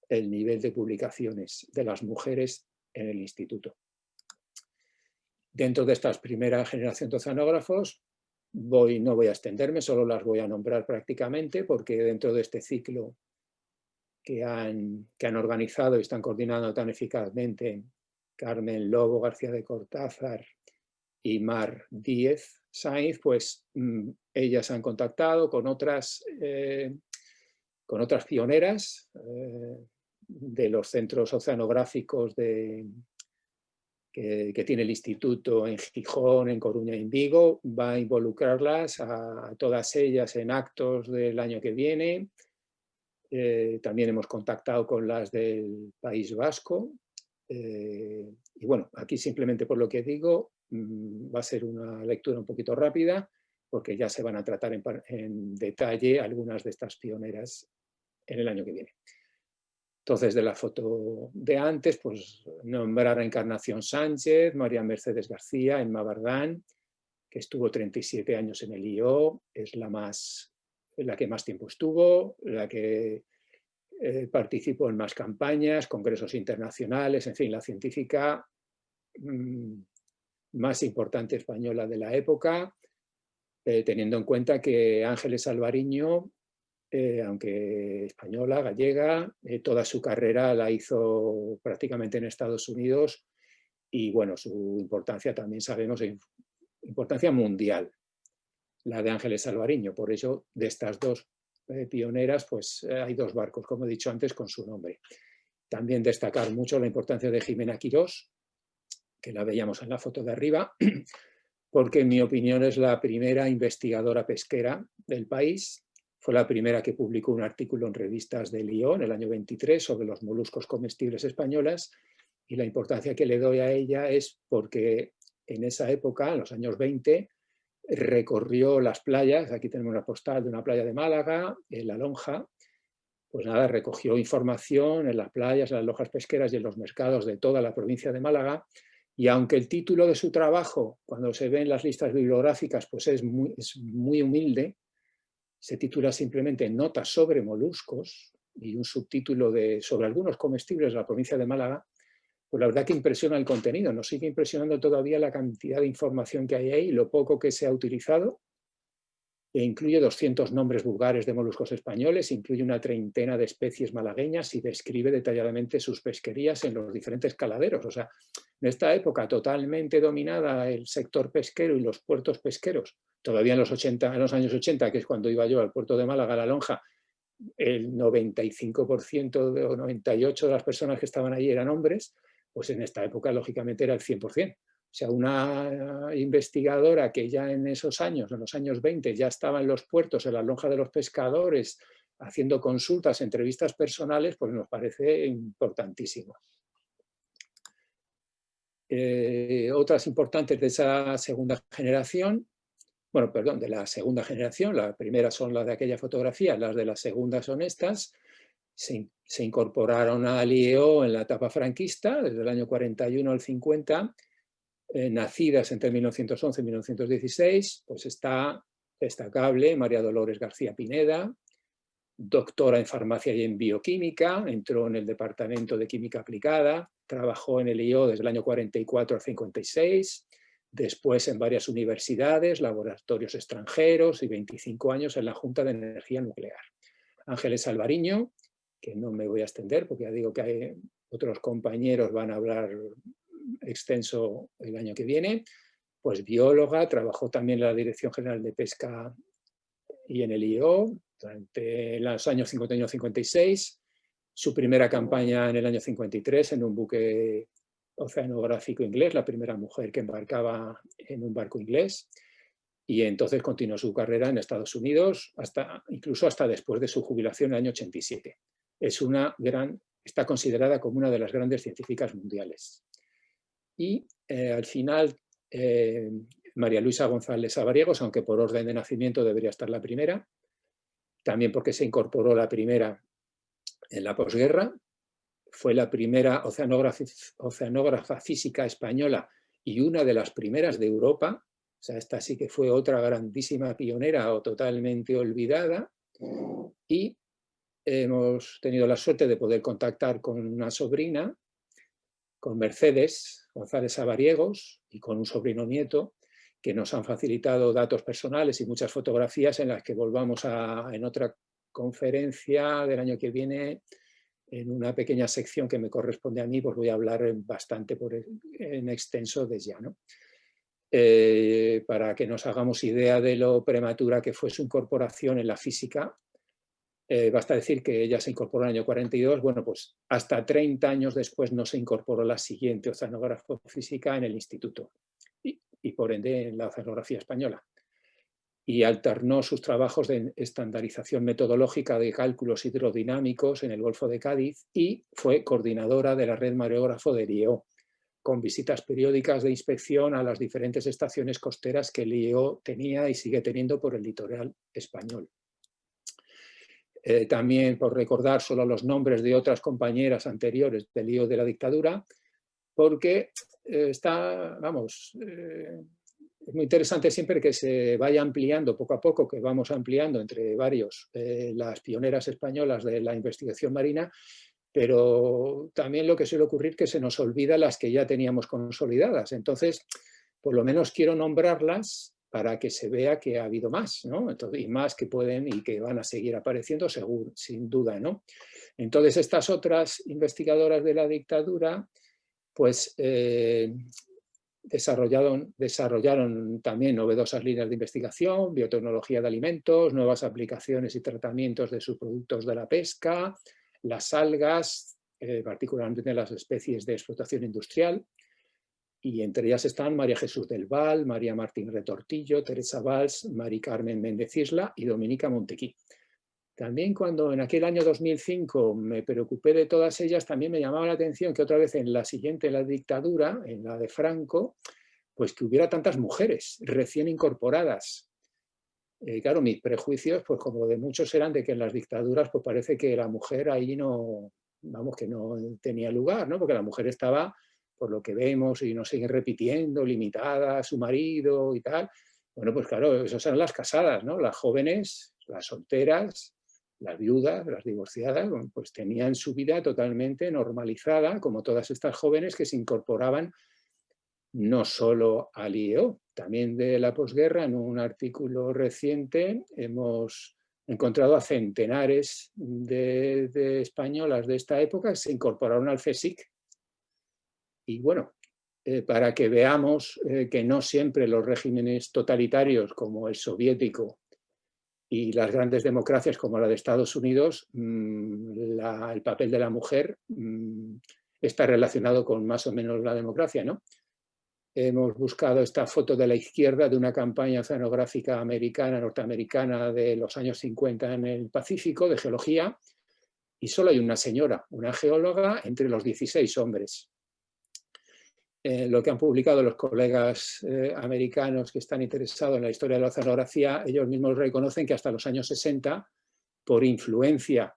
el nivel de publicaciones de las mujeres en el instituto. Dentro de esta primera generación de oceanógrafos, no voy a extenderme, solo las voy a nombrar prácticamente porque dentro de este ciclo que han organizado y están coordinando tan eficazmente Carmen Lobo García de Cortázar y Mar Díez Sainz, pues ellas han contactado con otras pioneras de los centros oceanográficos que tiene el instituto en Gijón, en Coruña y en Vigo. Va a involucrarlas a todas ellas en actos del año que viene. También hemos contactado con las del País Vasco. Y bueno, aquí simplemente por lo que digo, va a ser una lectura un poquito rápida porque ya se van a tratar en detalle algunas de estas pioneras en el año que viene. Entonces, de la foto de antes, pues nombrar a Encarnación Sánchez, María Mercedes García, Emma Bardán, que estuvo 37 años en el IO, es la que más tiempo estuvo, la que participó en más campañas, congresos internacionales, en fin, la científica más importante española de la época, teniendo en cuenta que Ángeles Alvariño, aunque española, gallega, toda su carrera la hizo prácticamente en Estados Unidos y bueno, su importancia también sabemos, importancia mundial, la de Ángeles Alvariño. Por eso, de estas 2 pioneras, pues hay 2 barcos, como he dicho antes, con su nombre. También destacar mucho la importancia de Jimena Quirós, que la veíamos en la foto de arriba, porque en mi opinión es la primera investigadora pesquera del país. Fue la primera que publicó un artículo en revistas de Lyon en el año 23 sobre los moluscos comestibles españolas, y la importancia que le doy a ella es porque en esa época, en los años 20, recorrió las playas. Aquí tenemos una postal de una playa de Málaga, en La Lonja. Pues nada, recogió información en las playas, en las lonjas pesqueras y en los mercados de toda la provincia de Málaga. Y aunque el título de su trabajo, cuando se ve en las listas bibliográficas, pues es muy humilde, se titula simplemente Notas sobre moluscos y un subtítulo sobre algunos comestibles de la provincia de Málaga, pues la verdad que impresiona el contenido. Nos sigue impresionando todavía la cantidad de información que hay ahí, lo poco que se ha utilizado. E incluye 200 nombres vulgares de moluscos españoles, incluye una treintena de especies malagueñas y describe detalladamente sus pesquerías en los diferentes caladeros. O sea, en esta época totalmente dominada el sector pesquero y los puertos pesqueros, todavía en los años 80, que es cuando iba yo al puerto de Málaga, La Lonja, el 95% o 98% de las personas que estaban allí eran hombres, pues en esta época lógicamente era el 100%. O sea, una investigadora que ya en esos años, en los años 20, ya estaba en los puertos, en la lonja de los pescadores, haciendo consultas, entrevistas personales, pues nos parece importantísimo. Otras importantes de esa segunda generación, bueno, perdón, de la segunda generación, la primera son las de aquella fotografía, las de la segunda son estas. Se incorporaron al IEO en la etapa franquista, desde el año 41 al 50, nacidas entre 1911 y 1916, pues está destacable María Dolores García Pineda, doctora en farmacia y en bioquímica, entró en el departamento de química aplicada, trabajó en el IO desde el año 44 al 56, después en varias universidades, laboratorios extranjeros y 25 años en la Junta de Energía Nuclear. Ángeles Alvariño, que no me voy a extender porque ya digo que hay otros compañeros van a hablar extenso el año que viene, pues bióloga, trabajó también en la Dirección General de Pesca y en el IO durante los años 51-56, su primera campaña en el año 53 en un buque oceanográfico inglés, la primera mujer que embarcaba en un barco inglés, y entonces continuó su carrera en Estados Unidos, incluso hasta después de su jubilación en el año 87. Está considerada como una de las grandes científicas mundiales. Y al final, María Luisa González Sabariegos, aunque por orden de nacimiento debería estar la primera, también porque se incorporó la primera en la posguerra, fue la primera oceanógrafa física española y una de las primeras de Europa. O sea, esta sí que fue otra grandísima pionera o totalmente olvidada. Y hemos tenido la suerte de poder contactar con una sobrina, con Mercedes González Sabariegos, y con un sobrino nieto, que nos han facilitado datos personales y muchas fotografías en las que volvamos en otra conferencia del año que viene, en una pequeña sección que me corresponde a mí, pues voy a hablar bastante en extenso desde ya, ¿no? Para que nos hagamos idea de lo prematura que fue su incorporación en la física. Basta decir que ella se incorporó en el año 42, bueno, pues hasta 30 años después no se incorporó la siguiente oceanógrafa física en el instituto y por ende en la oceanografía española. Y alternó sus trabajos de estandarización metodológica de cálculos hidrodinámicos en el Golfo de Cádiz y fue coordinadora de la red mareógrafo de IEO, con visitas periódicas de inspección a las diferentes estaciones costeras que el IEO tenía y sigue teniendo por el litoral español. También por recordar solo los nombres de otras compañeras anteriores del IEO de la dictadura, porque es muy interesante siempre que se vaya ampliando poco a poco, que vamos ampliando entre varios las pioneras españolas de la investigación marina, pero también lo que suele ocurrir es que se nos olvida las que ya teníamos consolidadas. Entonces, por lo menos quiero nombrarlas para que se vea que ha habido más, ¿no? Entonces, y más que pueden y que van a seguir apareciendo, seguro, sin duda, ¿no? Entonces, estas otras investigadoras de la dictadura, pues desarrollaron también novedosas líneas de investigación, biotecnología de alimentos, nuevas aplicaciones y tratamientos de subproductos de la pesca, las algas, particularmente las especies de explotación industrial. y entre ellas están María Jesús del Val, María Martín Retortillo, Teresa Valls, Mari Carmen Méndez Isla y Dominica Montequí. También cuando en aquel año 2005 me preocupé de todas ellas, también me llamaba la atención que otra vez en la siguiente, la dictadura, en la de Franco, pues que hubiera tantas mujeres recién incorporadas. Claro, mis prejuicios, pues como de muchos eran de que en las dictaduras pues parece que la mujer ahí no, vamos, que no tenía lugar, ¿no? Porque la mujer estaba, por lo que vemos y nos siguen repitiendo, limitada a su marido y tal. Bueno, pues claro, esas eran las casadas, ¿no? Las jóvenes, las solteras, las viudas, las divorciadas, pues tenían su vida totalmente normalizada, como todas estas jóvenes que se incorporaban no solo al IEO, también de la posguerra. En un artículo reciente hemos encontrado a centenares de españolas de esta época que se incorporaron al CSIC. Y bueno, para que veamos que no siempre los regímenes totalitarios como el soviético y las grandes democracias como la de Estados Unidos, el papel de la mujer está relacionado con más o menos la democracia, ¿no? Hemos buscado esta foto de la izquierda de una campaña oceanográfica norteamericana de los años 50 en el Pacífico, de geología, y solo hay una señora, una geóloga, entre los 16 hombres. Lo que han publicado los colegas americanos que están interesados en la historia de la oceanografía, ellos mismos reconocen que hasta los años 60, por influencia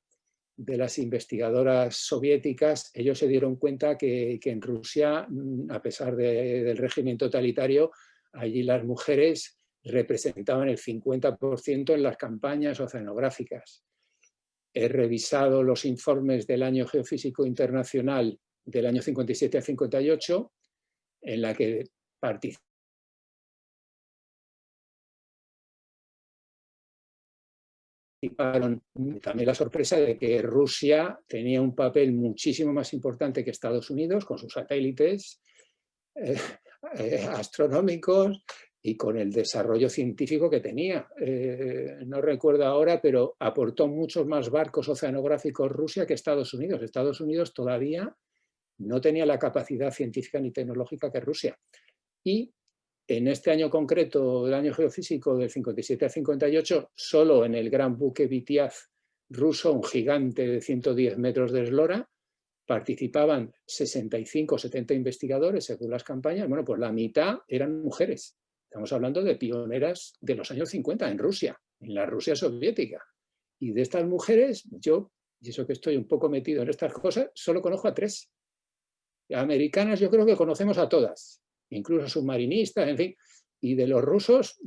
de las investigadoras soviéticas, ellos se dieron cuenta que en Rusia, a pesar del régimen totalitario, allí las mujeres representaban el 50% en las campañas oceanográficas. He revisado los informes del Año Geofísico Internacional del año 57 a 58, en la que participaron también la sorpresa de que Rusia tenía un papel muchísimo más importante que Estados Unidos, con sus satélites astronómicos y con el desarrollo científico que tenía. No recuerdo ahora, pero aportó muchos más barcos oceanográficos Rusia que Estados Unidos. Estados Unidos todavía no tenía la capacidad científica ni tecnológica que Rusia. Y en este año concreto, el año geofísico del 57 a 58, solo en el gran buque Vitiaz ruso, un gigante de 110 metros de eslora, participaban 65 o 70 investigadores según las campañas. Bueno, pues la mitad eran mujeres. Estamos hablando de pioneras de los años 50 en Rusia, en la Rusia soviética. Y de estas mujeres, yo, y eso que estoy un poco metido en estas cosas, solo conozco a 3. Americanas yo creo que conocemos a todas, incluso submarinistas, en fin. Y de los rusos,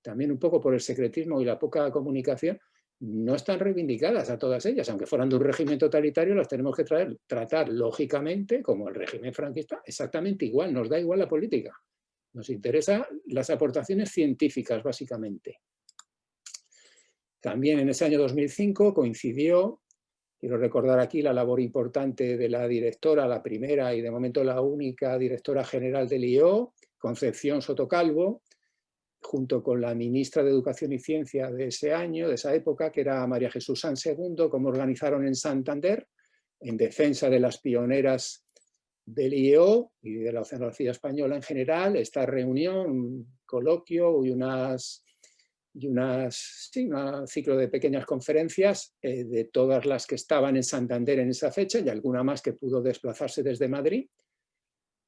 también un poco por el secretismo y la poca comunicación, no están reivindicadas a todas ellas. Aunque fueran de un régimen totalitario, las tenemos que tratar lógicamente como el régimen franquista, exactamente igual, nos da igual la política. Nos interesan las aportaciones científicas, básicamente. También en ese año 2005 coincidió, quiero recordar aquí la labor importante de la directora, la primera y de momento la única directora general del IEO, Concepción Sotocalvo, junto con la ministra de Educación y Ciencia de ese año, de esa época, que era María Jesús San Segundo, como organizaron en Santander, en defensa de las pioneras del IEO y de la oceanografía española en general, esta reunión, un coloquio y un ciclo de pequeñas conferencias de todas las que estaban en Santander en esa fecha y alguna más que pudo desplazarse desde Madrid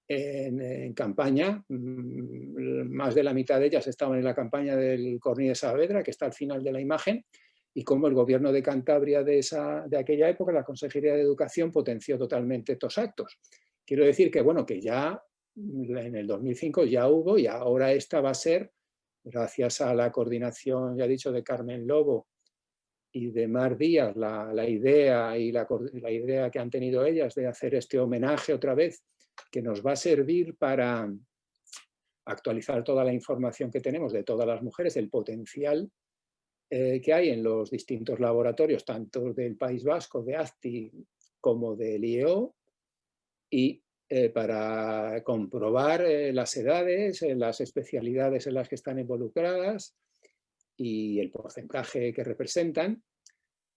en campaña. Más de la mitad de ellas estaban en la campaña del Cornil de Saavedra, que está al final de la imagen, y cómo el gobierno de Cantabria de aquella época, la Consejería de Educación, potenció totalmente estos actos. Quiero decir que, bueno, que ya en el 2005 ya hubo, y ahora esta va a ser, gracias a la coordinación, ya he dicho, de Carmen Lobo y de Mar Díaz, la idea que han tenido ellas de hacer este homenaje otra vez, que nos va a servir para actualizar toda la información que tenemos de todas las mujeres, el potencial que hay en los distintos laboratorios, tanto del País Vasco, de AZTI, como del IEO, y para comprobar las edades, las especialidades en las que están involucradas y el porcentaje que representan,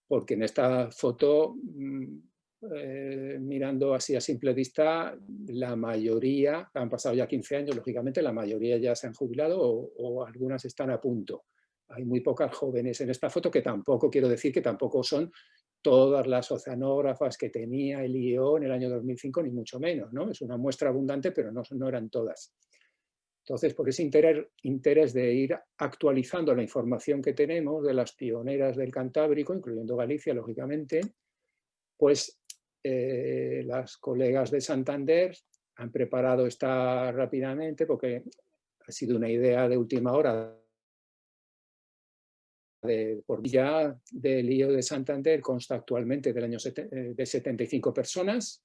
porque en esta foto mirando así a simple vista, la mayoría, han pasado ya 15 años, lógicamente la mayoría ya se han jubilado o algunas están a punto. Hay muy pocas jóvenes en esta foto, que tampoco quiero decir que tampoco son todas las oceanógrafas que tenía el IEO en el año 2005, ni mucho menos, ¿no? Es una muestra abundante, pero no eran todas. Entonces, por ese interés de ir actualizando la información que tenemos de las pioneras del Cantábrico, incluyendo Galicia, lógicamente, pues las colegas de Santander han preparado esta rápidamente, porque ha sido una idea de última hora. Por ya del IEO de Santander consta actualmente del año de 75 personas.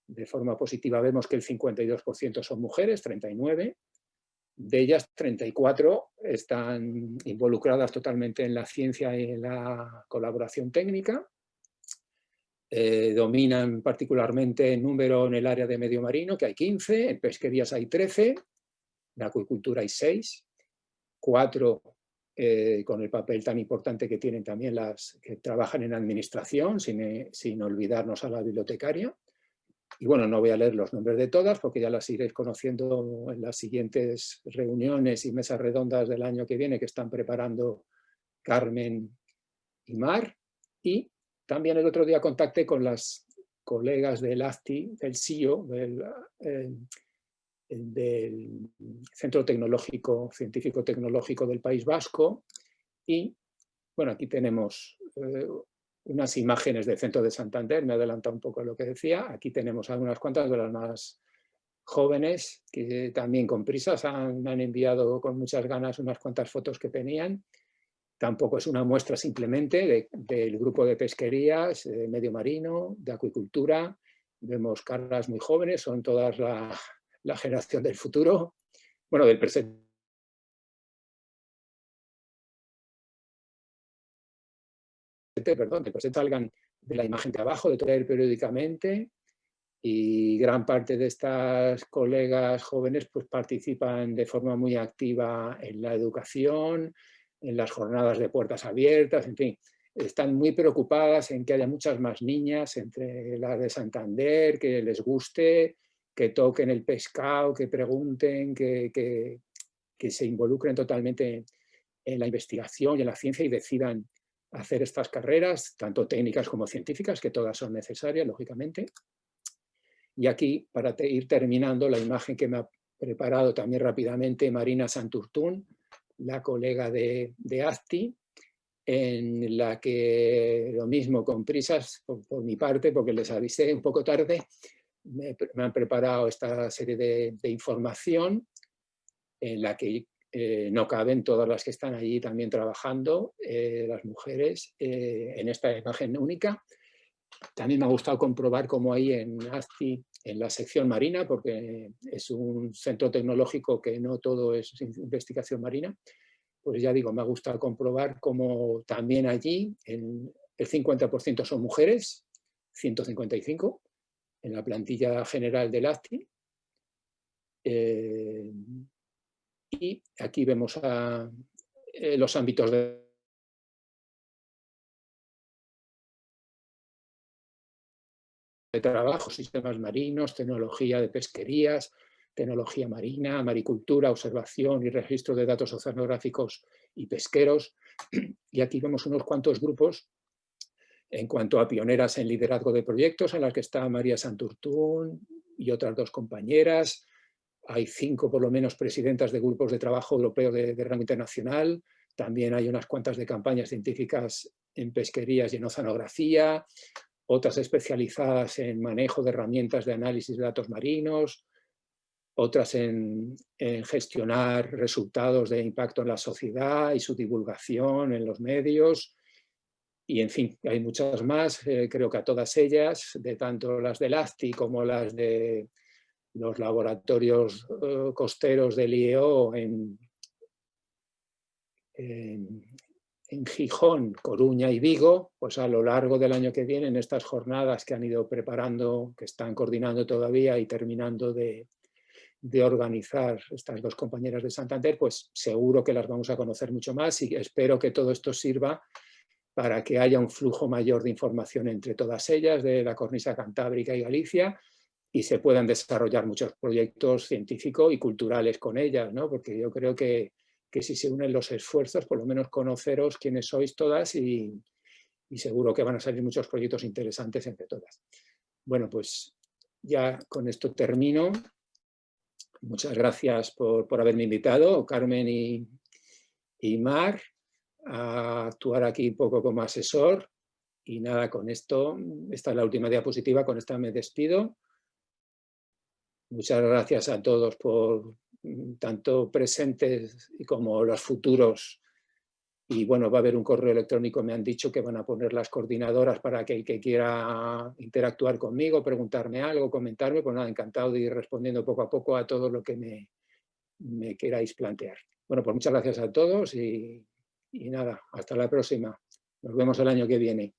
De forma positiva vemos que el 52% son mujeres, 39. De ellas, 34 están involucradas totalmente en la ciencia y en la colaboración técnica. Dominan particularmente en número en el área de medio marino, que hay 15, en pesquerías hay 13, en acuicultura hay 6, 4 con el papel tan importante que tienen también las que trabajan en administración, sin olvidarnos a la bibliotecaria. Y bueno, no voy a leer los nombres de todas porque ya las iréis conociendo en las siguientes reuniones y mesas redondas del año que viene que están preparando Carmen y Mar. Y también el otro día contacté con las colegas del AFTI, del CIO, del Centro Tecnológico, Científico Tecnológico del País Vasco. Y bueno, aquí tenemos unas imágenes del Centro de Santander, me he adelantado un poco a lo que decía. Aquí tenemos algunas cuantas de las más jóvenes que también con prisas han enviado con muchas ganas unas cuantas fotos que tenían. Tampoco es una muestra simplemente del grupo de pesquerías, de medio marino, de acuicultura. Vemos caras muy jóvenes, son todas la generación del futuro, bueno, del presente. Perdón, que salgan de la imagen de abajo, de traer periódicamente, y gran parte de estas colegas jóvenes pues participan de forma muy activa en la educación, en las jornadas de puertas abiertas, en fin, están muy preocupadas en que haya muchas más niñas entre las de Santander, que les guste, que toquen el pescado, que pregunten, que se involucren totalmente en la investigación y en la ciencia y decidan hacer estas carreras, tanto técnicas como científicas, que todas son necesarias, lógicamente. Y aquí, para ir terminando, la imagen que me ha preparado también rápidamente Marina Santurtún, la colega de AFTI, en la que lo mismo con prisas, por mi parte, porque les avisé un poco tarde, me han preparado esta serie de información en la que no caben todas las que están allí también trabajando, las mujeres, en esta imagen única. También me ha gustado comprobar cómo hay en ASCII, en la sección marina, porque es un centro tecnológico que no todo es investigación marina, pues ya digo, me ha gustado comprobar cómo también allí el 50% son mujeres, 155 en la plantilla general del ASCII. Y aquí vemos los ámbitos de trabajo, sistemas marinos, tecnología de pesquerías, tecnología marina, maricultura, observación y registro de datos oceanográficos y pesqueros. Y aquí vemos unos cuantos grupos en cuanto a pioneras en liderazgo de proyectos, en las que está María Santurtún y otras 2 compañeras. Hay 5 por lo menos presidentas de grupos de trabajo europeos de rango internacional. También hay unas cuantas de campañas científicas en pesquerías y en oceanografía, otras especializadas en manejo de herramientas de análisis de datos marinos, otras en gestionar resultados de impacto en la sociedad y su divulgación en los medios. Y en fin, hay muchas más, creo que a todas ellas, de tanto las del AFTI como las de los laboratorios costeros del IEO en Gijón, Coruña y Vigo, pues a lo largo del año que viene, en estas jornadas que han ido preparando, que están coordinando todavía y terminando de organizar estas 2 compañeras de Santander, pues seguro que las vamos a conocer mucho más y espero que todo esto sirva para que haya un flujo mayor de información entre todas ellas, de la cornisa cantábrica y Galicia, y se puedan desarrollar muchos proyectos científicos y culturales con ellas, ¿no? Porque yo creo que si se unen los esfuerzos, por lo menos conoceros quiénes sois todas y seguro que van a salir muchos proyectos interesantes entre todas. Bueno, pues ya con esto termino. Muchas gracias por haberme invitado, Carmen y Mar, a actuar aquí un poco como asesor. Y nada, con esto, esta es la última diapositiva, con esta me despido. Muchas gracias a todos por tanto presentes como los futuros. Y bueno, va a haber un correo electrónico, me han dicho que van a poner las coordinadoras para que el que quiera interactuar conmigo, preguntarme algo, comentarme, pues nada, encantado de ir respondiendo poco a poco a todo lo que me queráis plantear. Bueno, pues muchas gracias a todos y nada, hasta la próxima. Nos vemos el año que viene.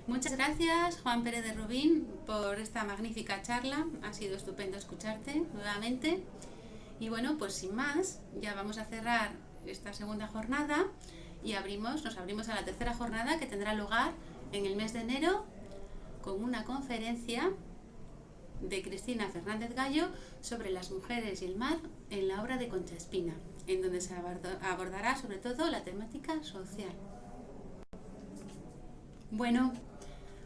Muchas gracias, Juan Pérez de Rubín, por esta magnífica charla. Ha sido estupendo escucharte nuevamente. Y bueno, pues sin más, ya vamos a cerrar esta segunda jornada y nos abrimos a la tercera jornada, que tendrá lugar en el mes de enero con una conferencia de Cristina Fernández Gallo sobre las mujeres y el mar en la obra de Concha Espina, en donde se abordará sobre todo la temática social. Bueno,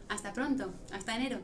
hasta pronto, hasta enero.